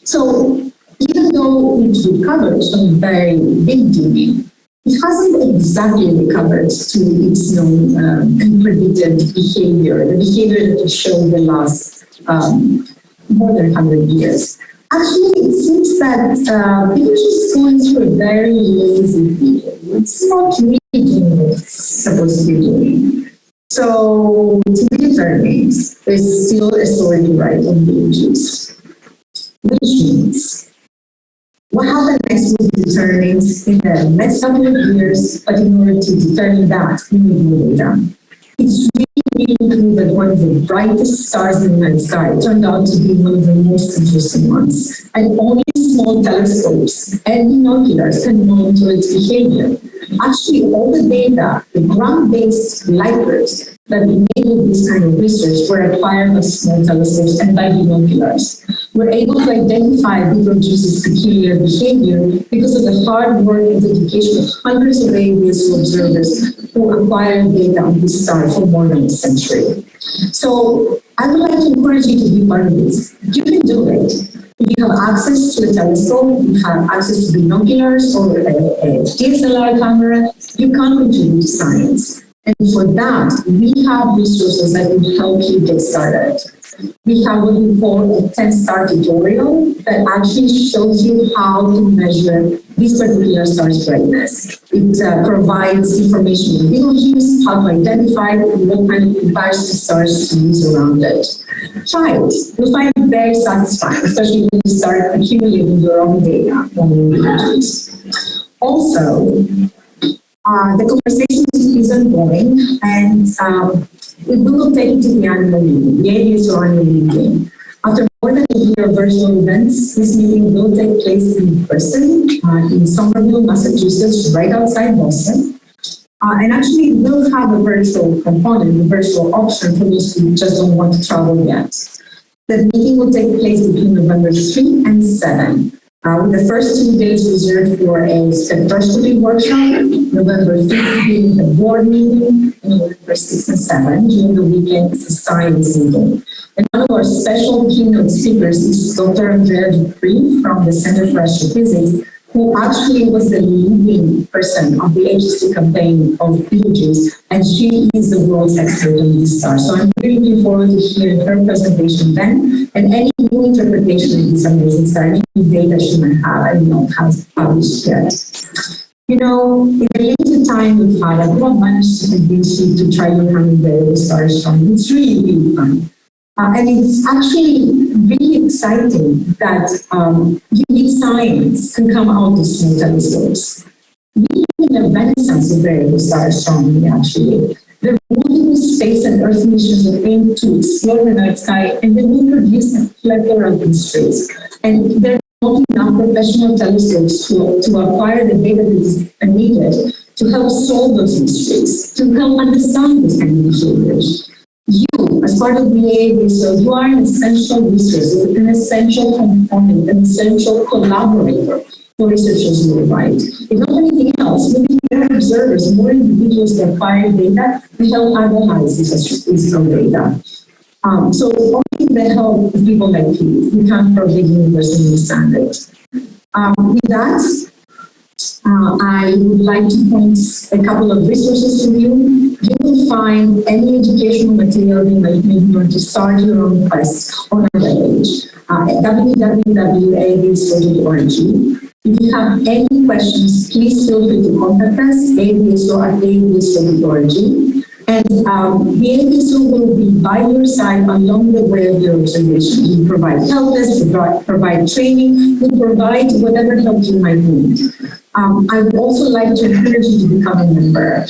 So, even though it recovered from very big dimming, it hasn't exactly recovered to its known and predicted behavior, the behavior that it showed the last more than 100 years. Actually, it seems that Betelgeuse is going through a very lazy period. It's not really doing what it's supposed to be doing. So, to be determined, there's still a story to write on Betelgeuse, which means what happens next will be determined in the next couple of years, but in order to determine that, we need more data. It's really true that one of the brightest stars in the night sky turned out to be one of the most interesting ones, and only small telescopes and binoculars can monitor its behavior. Actually, all the data, the ground-based light curves that enabled this kind of research were acquired by small telescopes and by binoculars. We're able to identify Betelgeuse's peculiar behavior because of the hard work and dedication of hundreds of AAVSO observers who acquired data on this star for more than a century. So I would like to encourage you to be part of this. You can do it. If you have access to a telescope, you have access to binoculars or a DSLR camera, you can contribute to science. And for that, we have resources that will help you get started. We have what we call a 10-star tutorial that actually shows you how to measure this particular star's brightness. It provides information on Betelgeuse, how to identify it, and what kind of comparison stars to use around it. Try it. You'll find it very satisfying, especially when you start accumulating your own data on Betelgeuse. Also, the conversation is ongoing, and we will take it to the annual meeting, the AAVSO Annual meeting. After more than a year of virtual events, this meeting will take place in person in Somerville, Massachusetts, right outside Boston. And actually, it will have a virtual component, a virtual option for those who just don't want to travel yet. The meeting will take place between November 3 and 7. With the first 2 days reserved for a spectroscopy workshop, November 5th being the board meeting, and November 6 and 7 during the weekend is a science meeting. And one of our special keynote speakers is Dr. Andrea Dupree from the Center for Astrophysics, who actually was the leading person of the HSC campaign of Betelgeuse, and she is the world's expert on this star. So I'm really looking forward to hearing her presentation then, and any new interpretation of this amazing star, any data she might have and not has published yet. You know, in the limited time we've had, I have managed to convince you to try to come Variable Star Astronomy. It's really, really fun. And it's actually really exciting that unique science can come out of small telescopes. We live in a renaissance of Variable Star Astronomy, actually. There are multiple space and Earth missions that aim to explore the night sky, and they will produce a plethora of mysteries. And there are now professional telescopes to acquire the data that is needed to help solve those mysteries, to help understand this kind of behaviors. You, as part of the AAVSO, you are an essential resource, an essential component, an essential collaborator for researchers worldwide. If not anything else, we need more observers, more individuals to acquire data to help analyze this data. So only the help of people like you, we can provide universal understanding. With that, I would like to point a couple of resources to you. You will find any educational material you might need in order to start your own quest on our webpage at www.aavso.org. If you have any questions, please feel free to contact us, aavso@aavso.org. And the AAVSO will be by your side along the way of your observation. We provide help desk, we provide training, we provide whatever help you might need. I would also like to encourage you to become a member.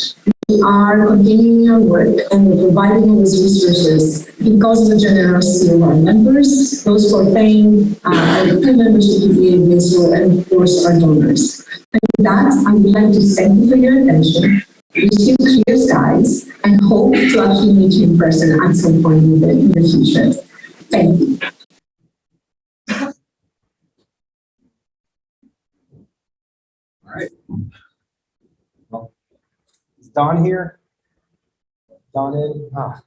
We are continuing our work and we're providing all these resources because of the generosity of our members, those who are paying full membership to the AAVSO, and of course our donors. And with that, I would like to thank you for your attention, wish you clear skies, and hope to actually meet you in person at some point in the future. Thank you. All right. Well, is Don here? Don in? Ah.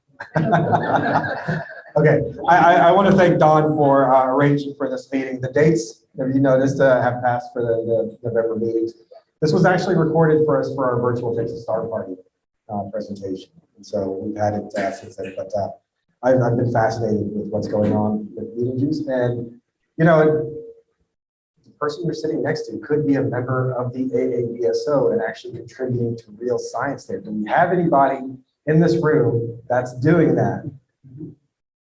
Okay, I want to thank Don for arranging for this meeting. The dates, if you noticed, have passed for the November meetings. This was actually recorded for us for our virtual Fix a Star Party presentation. And so we've had it since then, but I've been fascinated with what's going on with Betelgeuse. And, you know, the person you're sitting next to could be a member of the AAVSO and actually contributing to real science there. Do we have anybody in this room that's doing that?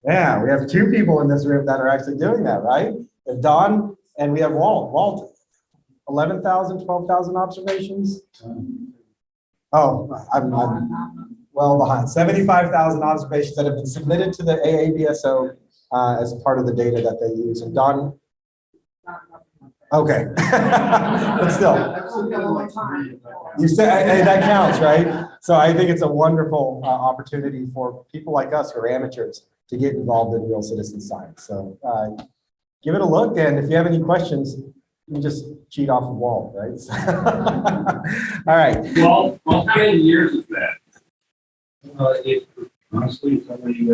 Yeah, we have 2 people in this room that are actually doing that, right? And Don, and we have Walt. 11,000, 12,000 observations? Oh, I'm well behind. 75,000 observations that have been submitted to the AAVSO as part of the data that they use. And Don, okay, but still, you said hey, that counts, right? So I think it's a wonderful opportunity for people like us who are amateurs to get involved in real citizen science. So give it a look, and if you have any questions, you can just cheat off the wall, right? All right. Well, how many years is that? If honestly, somebody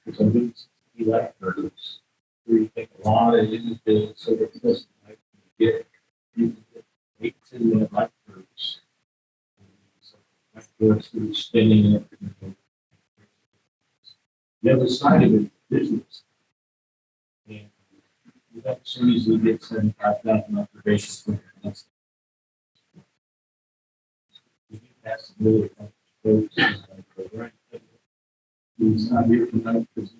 it's a big light curves where you take a lot of images so that it doesn't like get weights in the light curves. So spinning it. The other side of it is business. And you don't so easily get 75,000 observations from it. That's really right. He's not here tonight because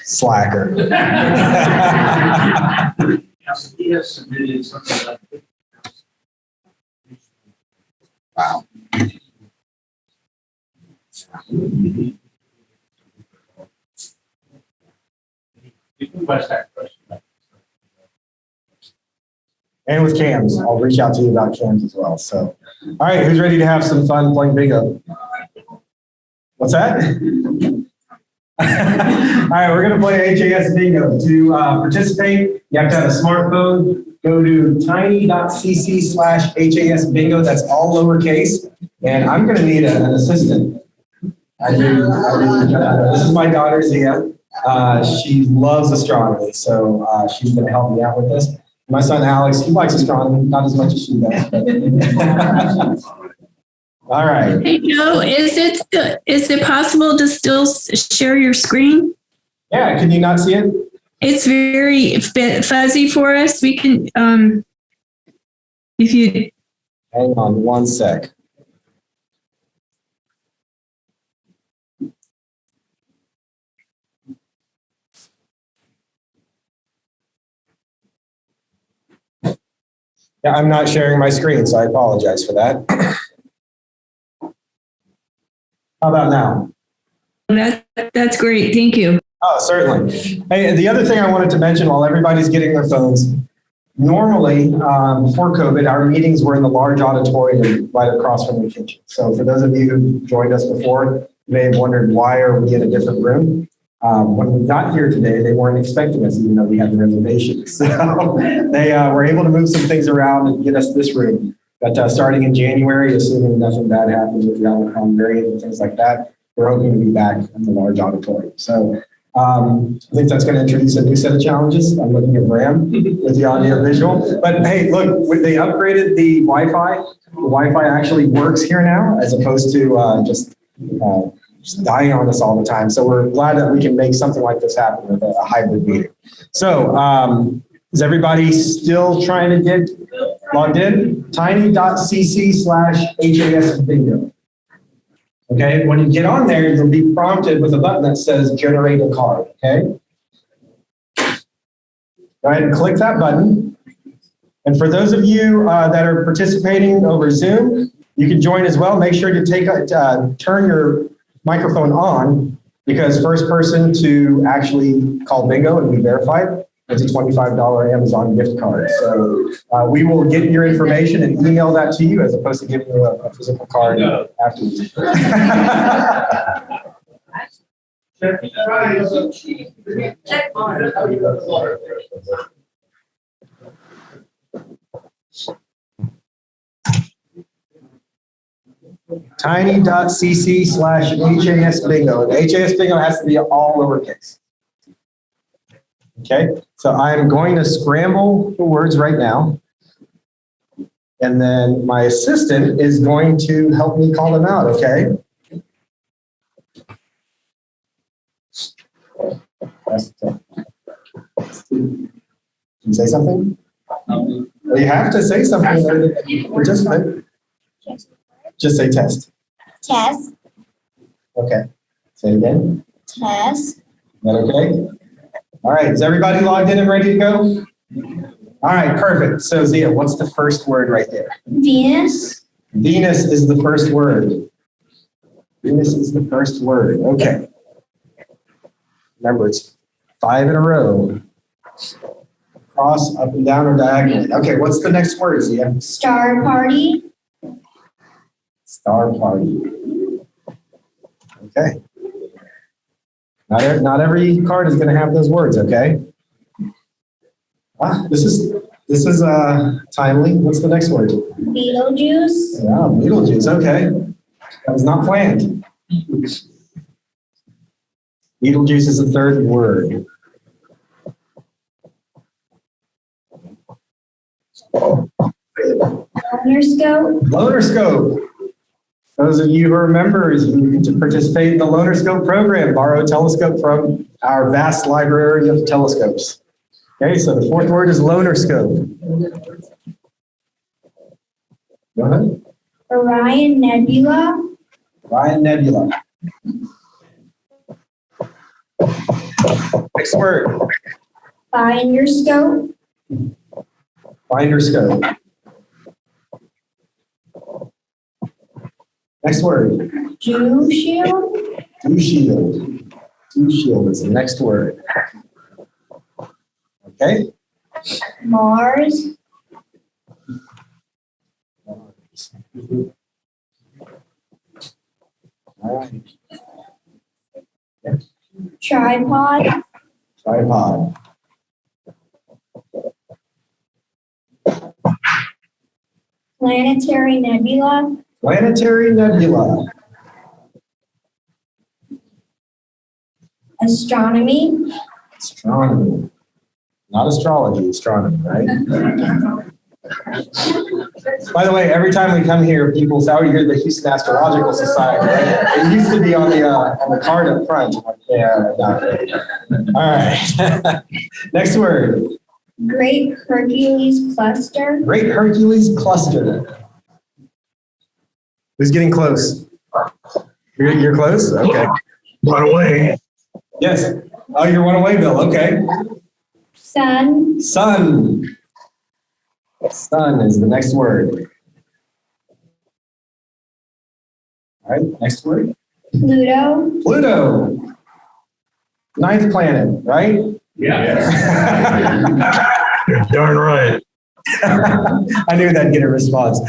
Slacker. He has submitted something like this. Wow. And with cams, I'll reach out to you about cams as well. So, all right, who's ready to have some fun playing bingo? What's that? All right, we're going to play HAS bingo. To participate, you have to have a smartphone. Go to tiny.cc/HAS bingo. That's all lowercase. And I'm going to need an assistant. This is my daughter, Zia. She loves astronomy, so she's going to help me out with this. My son, Alex, he likes astronomy, not as much as she does. All right. Hey, Joe, is it possible to still share your screen? Yeah, can you not see it? It's very fuzzy for us. We can, if you. Hang on one sec. Yeah, I'm not sharing my screen, so I apologize for that. How about now? That's great. Thank you. Oh, certainly. Hey, the other thing I wanted to mention while everybody's getting their phones, normally before COVID, our meetings were in the large auditorium right across from the kitchen. So for those of you who joined us before, you may have wondered why are we in a different room. When we got here today, they weren't expecting us, even though we had the reservation. So they were able to move some things around and get us this room. But starting in January, assuming nothing bad happens with the Omicron variant and things like that, we're hoping to be back at the large auditorium. So I think that's going to introduce a new set of challenges. I'm looking at Bram with the audio visual. But hey, look, they upgraded the Wi-Fi. The Wi-Fi actually works here now, as opposed to just just dying on us all the time. So we're glad that we can make something like this happen with a hybrid meeting. So is everybody still trying to get logged in? tiny.cc/HAS bingo. Okay, when you get on there, you'll be prompted with a button that says generate a card, okay? Go ahead and click that button. And for those of you that are participating over Zoom, you can join as well. Make sure to turn your microphone on, because first person to actually call bingo and be verified gets a $25 Amazon gift card. So we will get your information and email that to you as opposed to giving you a physical card afterwards. tiny.cc/HAS bingo. The HAS bingo has to be all lowercase. Okay, so I'm going to scramble the words right now. And then my assistant is going to help me call them out, okay? Can you say something? Well, you have to say something. Participate. Just say test. Test, Okay. Say it again. test, Is that okay? All right. Is everybody logged in and ready to go? All right. Perfect. So Zia, what's the first word right there? Venus, Venus is the first word. Venus is the first word. Okay. Remember, it's 5 in a row. Cross, up and down, or diagonally. Okay. What's the next word, Zia? Star Party, Star Party. Okay. Not every card is going to have those words, okay? This is timely. What's the next word? Betelgeuse, Yeah, Betelgeuse. Okay. That was not planned. Betelgeuse is the third word. Lunar Scope, Loner Scope. Those of you who are members, you get to participate in the Loner Scope program, borrow a telescope from our vast library of telescopes. Okay, so the fourth word is Loner Scope. Go ahead. Orion Nebula, Orion Nebula. Next word, Finder Scope, Finder Scope. Next word, Dew Shield, Dew Shield. Dew Shield is the next word. Okay. Mars, All right. Tripod, Tripod. Planetary Nebula, Planetary Nebula. Astronomy, Astronomy. Not astrology, astronomy, right? By the way, every time we come here, people say, oh, you're the Houston Astronomical Society, right? It used to be on the card up front. Yeah, not really. All right. Next word. Great Hercules Cluster, Great Hercules Cluster. Who's getting close? You're close? Okay. Run away. Yes. Oh, you're one away, Bill. Okay. Sun, Sun. Sun is the next word. All right, next word. Pluto, Pluto. Ninth planet, right? Yeah. You're darn right. I knew that'd get a response.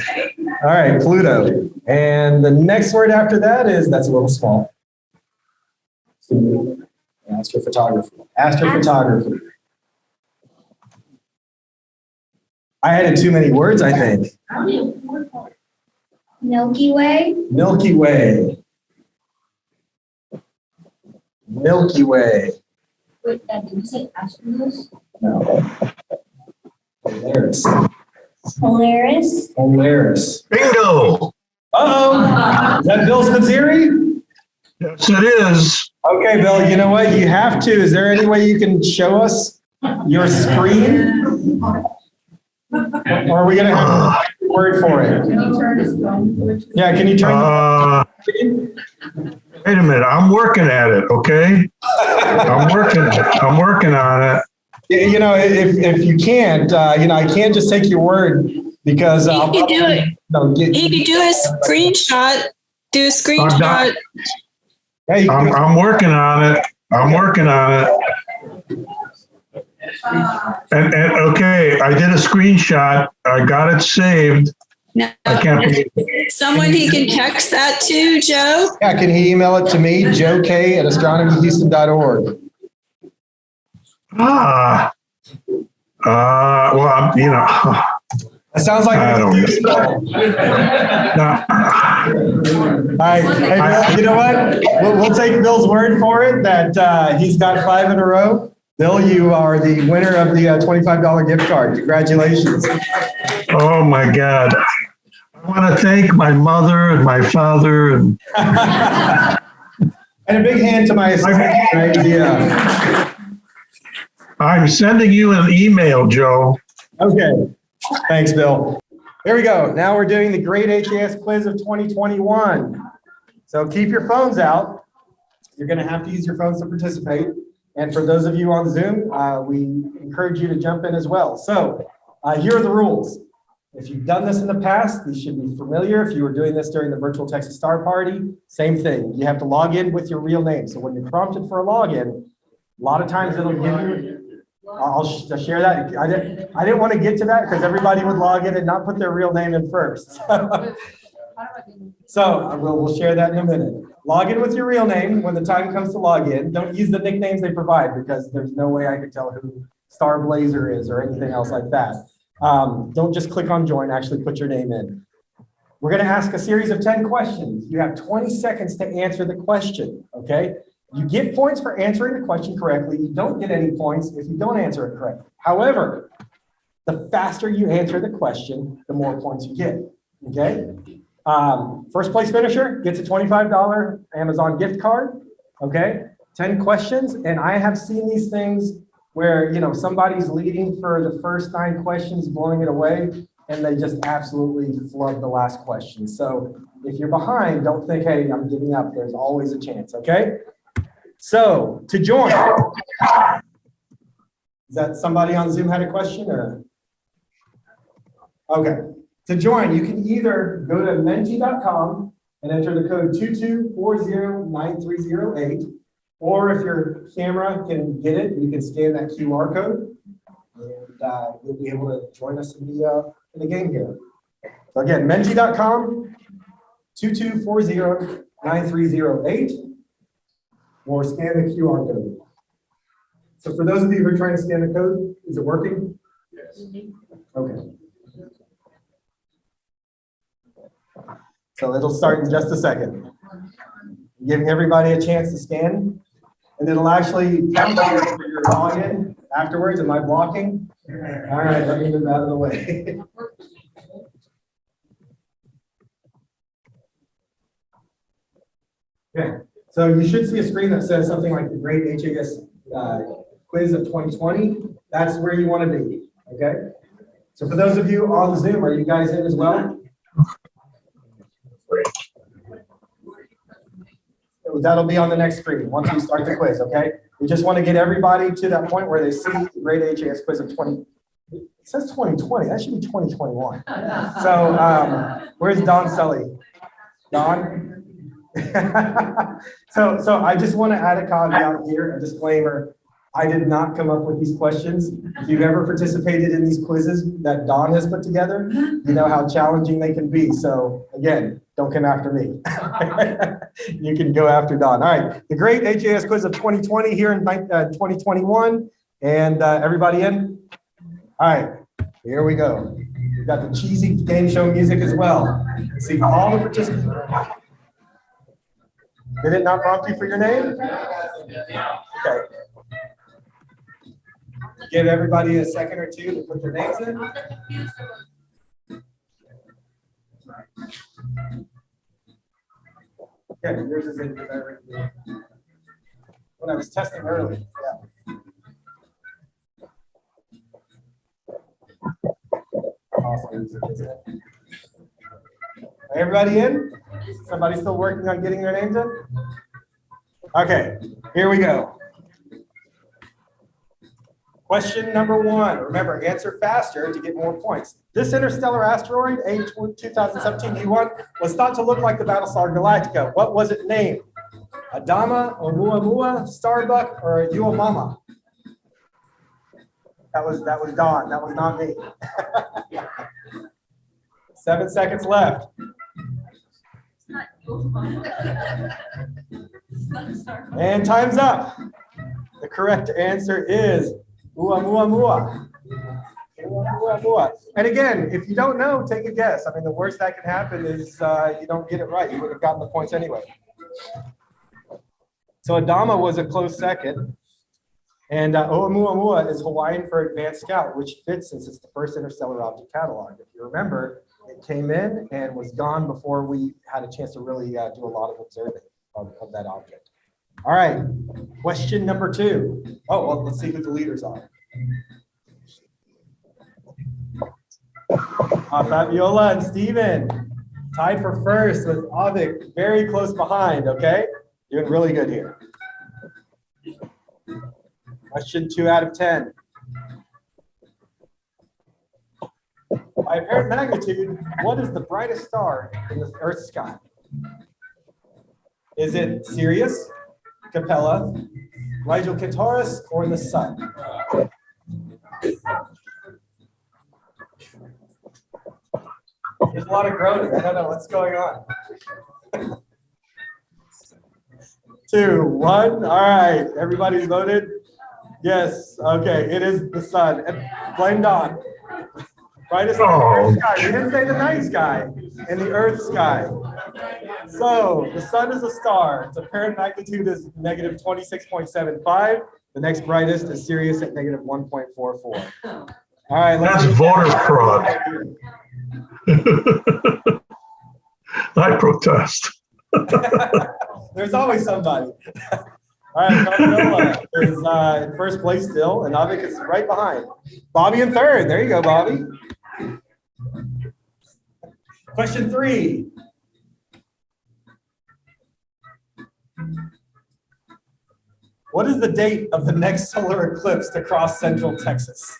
All right, Pluto. And the next word after that that's a little small. Astrophotography. Astrophotography. I added too many words, I think. Milky Way, Milky Way. Milky Way. Wait, did you say Astros? No. Polaris. Polaris, Polaris. Bingo. Uh-oh. Is that Bill Spiteri? Yes, it is. Okay, Bill, you know what? You have to. Is there any way you can show us your screen? Or are we gonna have a word for it? Can you turn his phone? Yeah, can you turn? Wait a minute, I'm working at it, okay? I'm working on it. You know, if you can't, you know, I can't just take your word because He I'll could do it. no, He could do a screenshot. Do a screenshot. yeah, you can do it. I'm working on it. I'm working on it. And okay, I did a screenshot. I got it saved. No, I can't believe someone he can text that to, Joe? Yeah, can he email it to me, joek@astronomyhouston.org? well, you know, That sounds like I don't all right, hey, Bill, you know what? We'll take Bill's word for it that he's got 5 in a row. Bill, you are the winner of the $25 gift card. Congratulations. Oh my God. I want to thank my mother and my father and And a big hand to my assistant. Right? Yeah. I'm sending you an email, Joe. Okay. Thanks, Bill. Here we go. Now we're doing the Great HAS Quiz of 2021. So keep your phones out. You're going to have to use your phones to participate. And for those of you on Zoom, we encourage you to jump in as well. So here are the rules. If you've done this in the past, these should be familiar. If you were doing this during the virtual Texas Star Party, same thing. You have to log in with your real name. So when you're prompted for a login, a lot of times it'll give you, I'll share that. I didn't want to get to that because everybody would log in and not put their real name in first. So we'll share that in a minute. Log in with your real name when the time comes to log in. Don't use the nicknames they provide because there's no way I could tell who Star Blazer is or anything else like that. Don't just click on join, actually put your name in. We're going to ask a series of 10 questions. You have 20 seconds to answer the question, okay? You get points for answering the question correctly. You don't get any points if you don't answer it correctly. However, the faster you answer the question, the more points you get, okay? First place finisher gets a $25 Amazon gift card, okay? 10 questions, and I have seen these things where, you know, somebody's leading for the first 9 questions, blowing it away, and they just absolutely flub the last question. So if you're behind, don't think, hey, I'm giving up. There's always a chance, okay? So to join, is that somebody on Zoom had a question or? Okay. To join, you can either go to menti.com and enter the code 22409308, or if your camera can get it, you can scan that QR code, and you'll be able to join us in the game here. So again, menti.com, 22409308, or scan the QR code. So for those of you who are trying to scan the code, is it working? Yes. Okay. So it'll start in just a second. Giving everybody a chance to scan, and it'll actually tell you for your login afterwards. Am I blocking? All right, let me move out of the way. Okay, so you should see a screen that says something like the Great HAS Quiz of 2020. That's where you want to be, okay? So for those of you on Zoom, are you guys in as well? That'll be on the next screen once we start the quiz, okay? We just want to get everybody to that point where they see the Great HAS Quiz of 20. It says 2020. That should be 2021. So where's Don Sully? Don? So I just want to add a caveat here, a disclaimer. I did not come up with these questions. If you've ever participated in these quizzes that Don has put together, you know how challenging they can be. So again, don't come after me. You can go after Don. All right, the Great HAS Quiz of 2020 here in 2021. And everybody in? All right, here we go. We've got the cheesy game show music as well. See all the participants. Did it not prompt you for your name? Okay. Give everybody a second or two to put their names in. Okay, yours is in when I was testing earlier. Yeah. Awesome. Everybody in? Somebody still working on getting their names in? Okay, here we go. Question number 1. Remember, answer faster to get more points. This interstellar asteroid, A2017 G1, was thought to look like the Battlestar Galactica. What was it named? Adama, Oumuamua, Starbuck, or Uamama? That was Don. That was not me. 7 seconds left. And time's up. The correct answer is Uamua. And again, if you don't know, take a guess. I mean, the worst that can happen is you don't get it right. You would have gotten the points anyway. So Adama was a close second. And Oumuamua is Hawaiian for Advanced Scout, which fits since it's the first interstellar object catalog. If you remember, it came in and was gone before we had a chance to really do a lot of observing of that object. All right, question number 2. Oh, well, let's see who the leaders are. Fabiola and Steven tied for first with Avik very close behind, okay? Doing really good here. Question 2 out of 10. By apparent magnitude, what is the brightest star in the Earth's sky? Is it Sirius, Capella, Rigel Kentaurus, or the Sun? There's a lot of groaning. I don't know what's going on. 2, 1. All right, everybody's voted. Yes. Okay, it is the Sun. Blame Don. Brightest star in the Earth's sky. We didn't say the night sky. In the Earth's sky. So the Sun is a star. Its apparent magnitude is negative 26.75. The next brightest is Sirius at negative 1.44. All right. That's voter fraud. I protest. There's always somebody. All right, Carmela is in first place still, and Avik is right behind. Bobby in third. There you go, Bobby. Question 3. What is the date of the next solar eclipse to cross central Texas?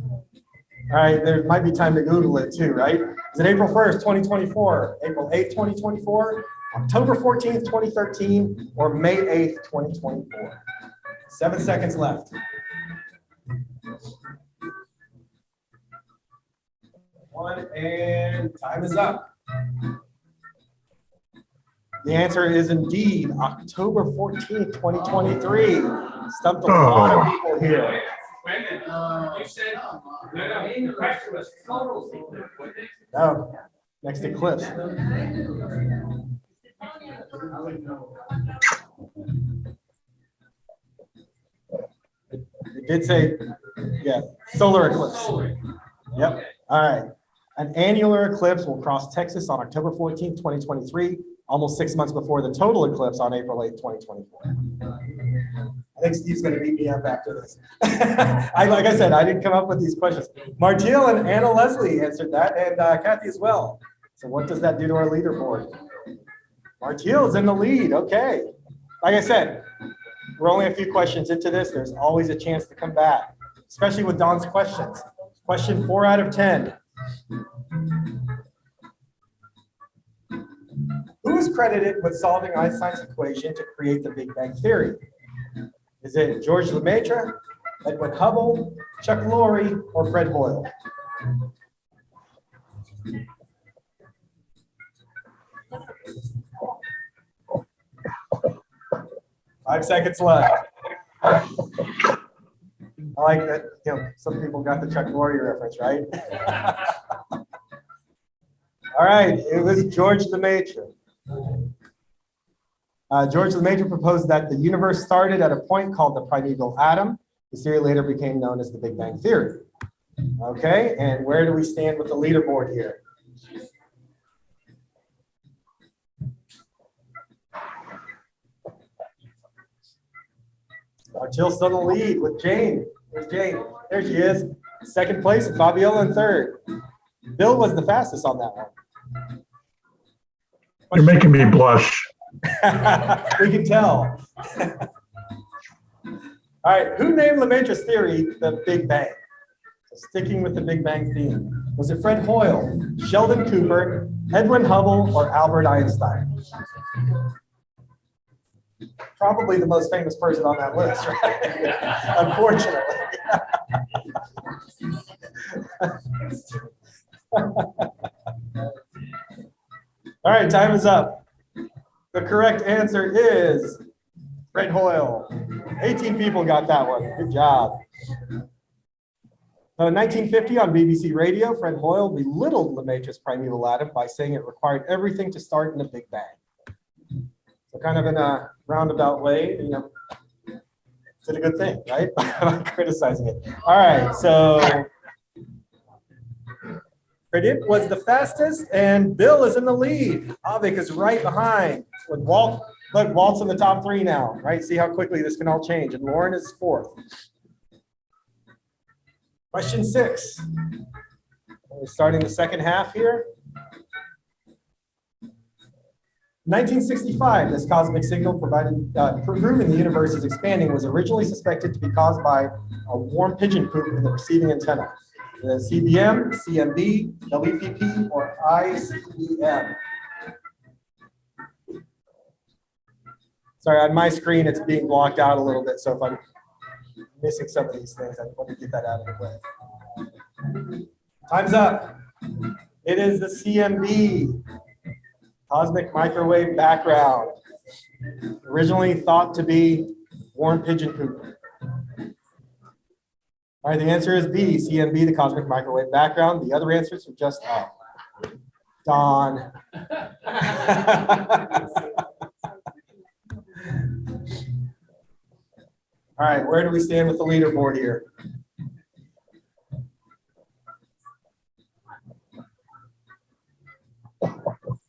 All right, there might be time to Google it too, right? Is it April 1st, 2024, April 8th, 2024, October 14th, 2013, or May 8th, 2024? 7 seconds left. 1, and time is up. The answer is indeed October 14th, 2023. Stumped a lot of people here. You said, the question was total. No, next eclipse. It did say, yeah, solar eclipse. Yep. All right. An annular eclipse will cross Texas on October 14th, 2023, almost 6 months before the total eclipse on April 8th, 2024. I think Steve's going to beat me up after this. Like I said, I didn't come up with these questions. Martial and Anna Leslie answered that, and Kathy as well. So what does that do to our leaderboard? Martial's in the lead. Okay. Like I said, we're only a few questions into this. There's always a chance to come back, especially with Don's questions. Question 4 out of 10. Who is credited with solving Einstein's equation to create the Big Bang Theory? Is it George Lemaitre, Edwin Hubble, Chuck Lorre, or Fred Hoyle? Five seconds left. I like that, some people got the Chuck Lorre reference, right? All right, it was George Lemaitre. George Lemaitre proposed that the universe started at a point called the primeval atom. This theory later became known as the Big Bang Theory. Okay, and where do we stand with the leaderboard here? Jill's still in the lead with Jane. There's Jane. There she is. Second place, Fabiola in third. Bill was the fastest on that one. You're making me blush. We can tell. All right, who named Lemaitre's theory the Big Bang? So sticking with the Big Bang theme. Was it Fred Hoyle, Sheldon Cooper, Edwin Hubble, or Albert Einstein? Probably the most famous person on that list, right? Unfortunately. All right, time is up. The correct answer is Fred Hoyle. 18 people got that one. Good job. Now, in 1950 on BBC Radio, Fred Hoyle belittled Lemaitre's primeval atom by saying it required everything to start in a Big Bang. So kind of in a roundabout way, you know, did a good thing, right? By criticizing it. All right, so Perdip was the fastest, and Bill is in the lead. Avik is right behind with Walt. Look, Walt's in the top three now, right? See how quickly this can all change. And Lauren is fourth. Question 6. We're starting the second half here. 1965, this cosmic signal proving the universe is expanding was originally suspected to be caused by a warm pigeon poop in the receiving antenna. The CBM, CMB, WPP, or ICEM. Sorry, on my screen, it's being blocked out a little bit. So if I'm missing some of these things, I want to get that out of the way. Time's up. It is the CMB, cosmic microwave background. Originally thought to be warm pigeon poop. All right, the answer is B, CMB, the cosmic microwave background. The other answers are just Dawn. All right, where do we stand with the leaderboard here?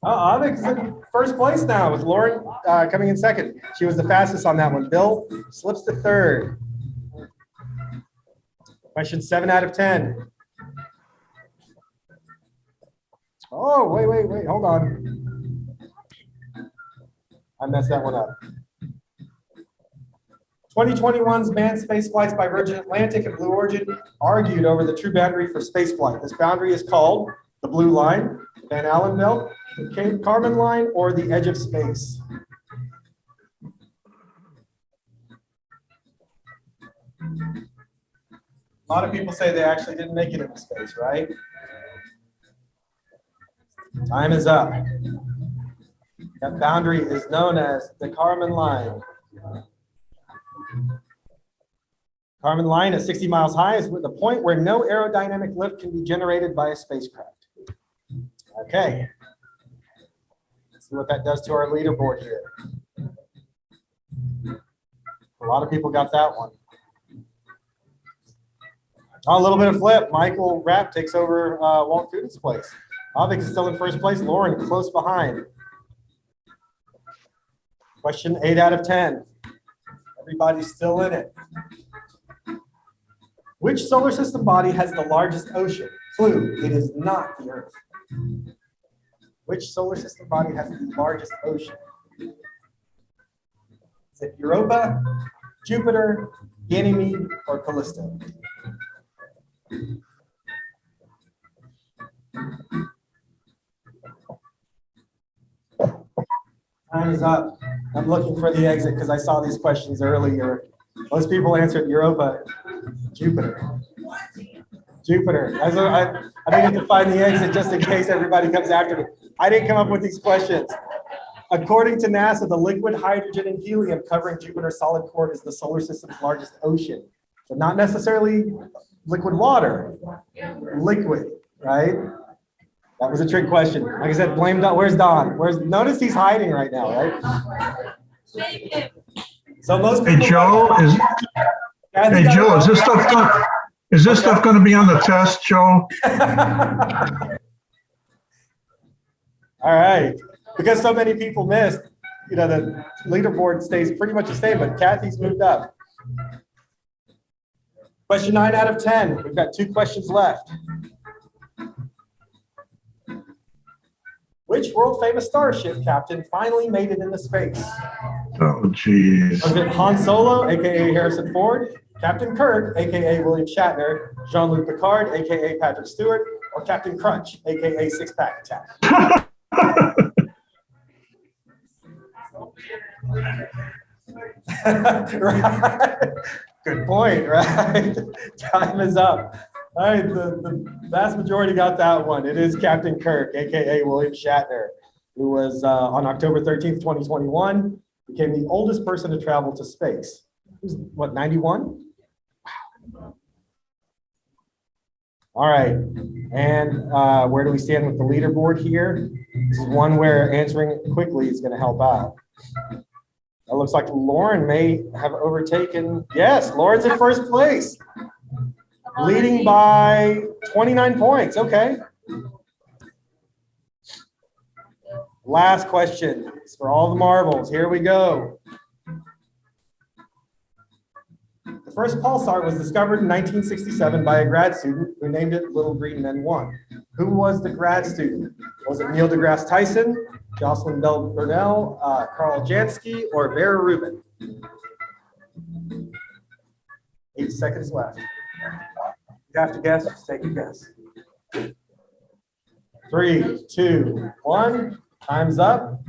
Avik is in first place now with Lauren coming in second. She was the fastest on that one. Bill slips to third. Question 7 out of 10. Oh, wait, hold on. I messed that one up. 2021's manned space flights by Virgin Atlantic and Blue Origin argued over the true boundary for spaceflight. This boundary is called the Blue Line, the Van Allen Belt, the Cape Carbon Line, or the Edge of Space. A lot of people say they actually didn't make it into space, right? Time is up. That boundary is known as the Kármán line. Kármán line is 60 miles high, is the point where no aerodynamic lift can be generated by a spacecraft. Okay. Let's see what that does to our leaderboard here. A lot of people got that one. Oh, a little bit of flip. Michael Rapp takes over Walt Kuden's place. Avik is still in first place. Lauren close behind. Question 8 out of 10. Everybody's still in it. Which solar system body has the largest ocean? Clue, it is not the Earth. Which solar system body has the largest ocean? Is it Europa, Jupiter, Ganymede, or Callisto? Time is up. I'm looking for the exit because I saw these questions earlier. Most people answered Europa, Jupiter. Jupiter. I needed to find the exit just in case everybody comes after me. I didn't come up with these questions. According to NASA, the liquid hydrogen and helium covering Jupiter's solid core is the solar system's largest ocean. So not necessarily liquid water, liquid, right? That was a trick question. Like I said, blame Don. Where's Don? Notice he's hiding right now, right? So most people. Hey Joe, is this stuff going to be on the test, Joe? All right, because so many people missed, the leaderboard stays pretty much the same, but Kathy's moved up. Question 9 out of 10. We've got 2 questions left. Which world famous starship captain finally made it into space? Oh, geez. Was it Han Solo, aka Harrison Ford, Captain Kirk, aka William Shatner, Jean-Luc Picard, aka Patrick Stewart, or Captain Crunch, aka Six Pack Attack? Right. Good point, right? Time is up. All right, the vast majority got that one. It is Captain Kirk, aka William Shatner, who was on October 13th, 2021, became the oldest person to travel to space. Who's what, 91? Wow. All right, and where do we stand with the leaderboard here? This is one where answering quickly is going to help out. It looks like Lauren may have overtaken. Yes, Lauren's in first place, leading by 29 points. Okay. Last question. It's for all the marbles. Here we go. The first pulsar was discovered in 1967 by a grad student who named it Little Green Men 1. Who was the grad student? Was it Neil deGrasse Tyson, Jocelyn Bell Burnell, Carl Jansky, or Vera Rubin? 8 seconds left. You have to guess, just take a guess. 3, 2, 1, time's up.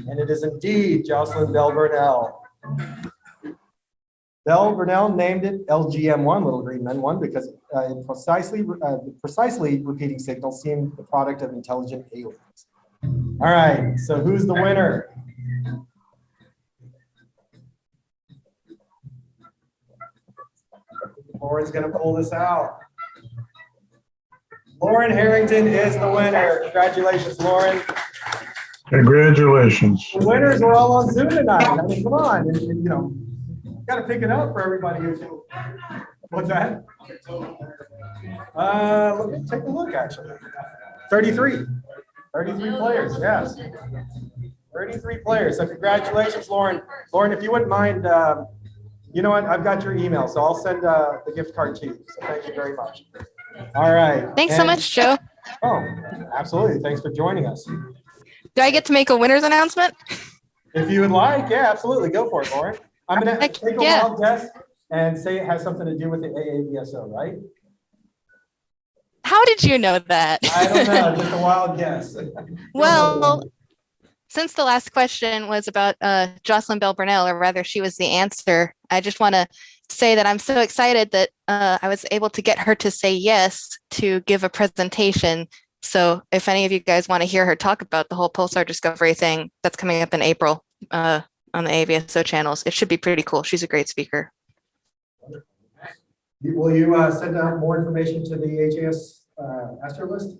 And it is indeed Jocelyn Bell Burnell. Bell Burnell named it LGM1, Little Green Men 1, because precisely repeating signals seemed the product of intelligent aliens. All right, so who's the winner? Lauren's gonna pull this out. Lauren Harrington is the winner. Congratulations, Lauren. Congratulations. The winners are all on Zoom tonight. I mean, come on, and, you know, got to pick it up for everybody here too. What's that? Let me take a look, actually. 33 players, yes. 33 players, so congratulations, Lauren. Lauren, if you wouldn't mind, you know what, I've got your email, so I'll send the gift card to you, so thank you very much. All right. Thanks so much, Joe. Oh, absolutely, thanks for joining us. Do I get to make a winner's announcement? If you would like, yeah, absolutely, go for it, Lauren. I'm gonna take a wild guess and say it has something to do with the AAVSO, right? How did you know that? I don't know, just a wild guess. Well, since the last question was about Jocelyn Bell Burnell, or rather she was the answer, I just want to say that I'm so excited that I was able to get her to say yes to give a presentation. So if any of you guys want to hear her talk about the whole pulsar discovery thing, that's coming up in April on the AAVSO channels. It should be pretty cool. She's a great speaker. Will you send out more information to the HAS Astro list?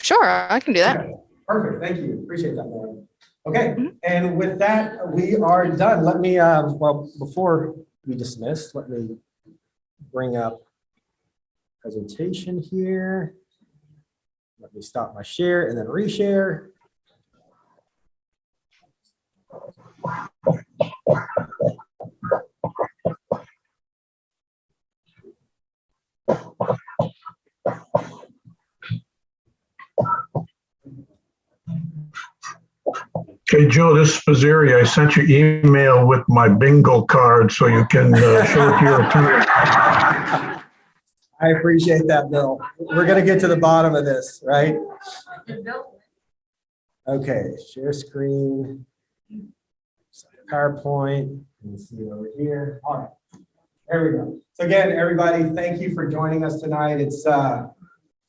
Sure, I can do that. Okay. Perfect, thank you. Appreciate that, Lauren. Okay, and with that, we are done. Let me, well, before we dismiss, let me bring up presentation here. Let me stop my share and then reshare. Okay, Joe, this is Pizzeri. I sent you email with my bingo card so you can show it to your attorney. I appreciate that, Bill. We're going to get to the bottom of this, right? Okay, share screen, PowerPoint, you can see it over here. All right, there we go. So again, everybody, thank you for joining us tonight. It's I'm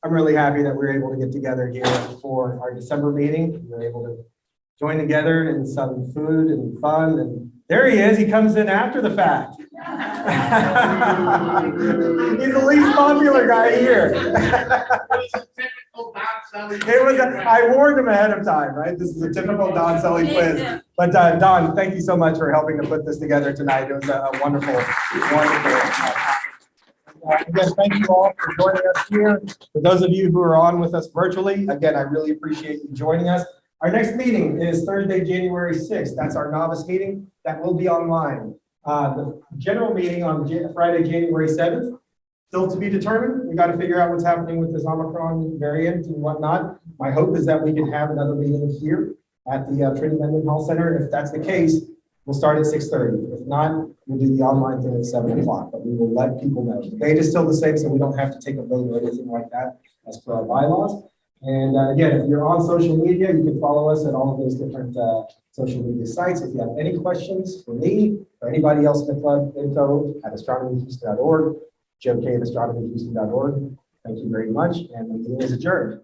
really happy that we're able to get together here for our December meeting. We're able to join together in some food and fun, and there he is. He comes in after the fact. He's the least popular guy here. I warned him ahead of time, right? This is a typical Don Sully quiz. But Don, thank you so much for helping to put this together tonight. It was a wonderful. Again, thank you all for joining us here. For those of you who are on with us virtually, again, I really appreciate you joining us. Our next meeting is Thursday, January 6th. That's our novice meeting. That will be online. The general meeting on Friday, January 7th, still to be determined. We got to figure out what's happening with this Omicron variant and whatnot. My hope is that we can have another meeting here at the Trinity Mendon Hall Center. And if that's the case, we'll start at 6:30. If not, we'll do the online thing at 7 o'clock, but we will let people know. The date is still the same, so we don't have to take a vote or anything like that as per our bylaws. And again, if you're on social media, you can follow us at all of those different social media sites. If you have any questions for me or anybody else in the club, info at astronomyhouston.org, joe@astronomyhouston.org. Thank you very much, and the meeting is adjourned.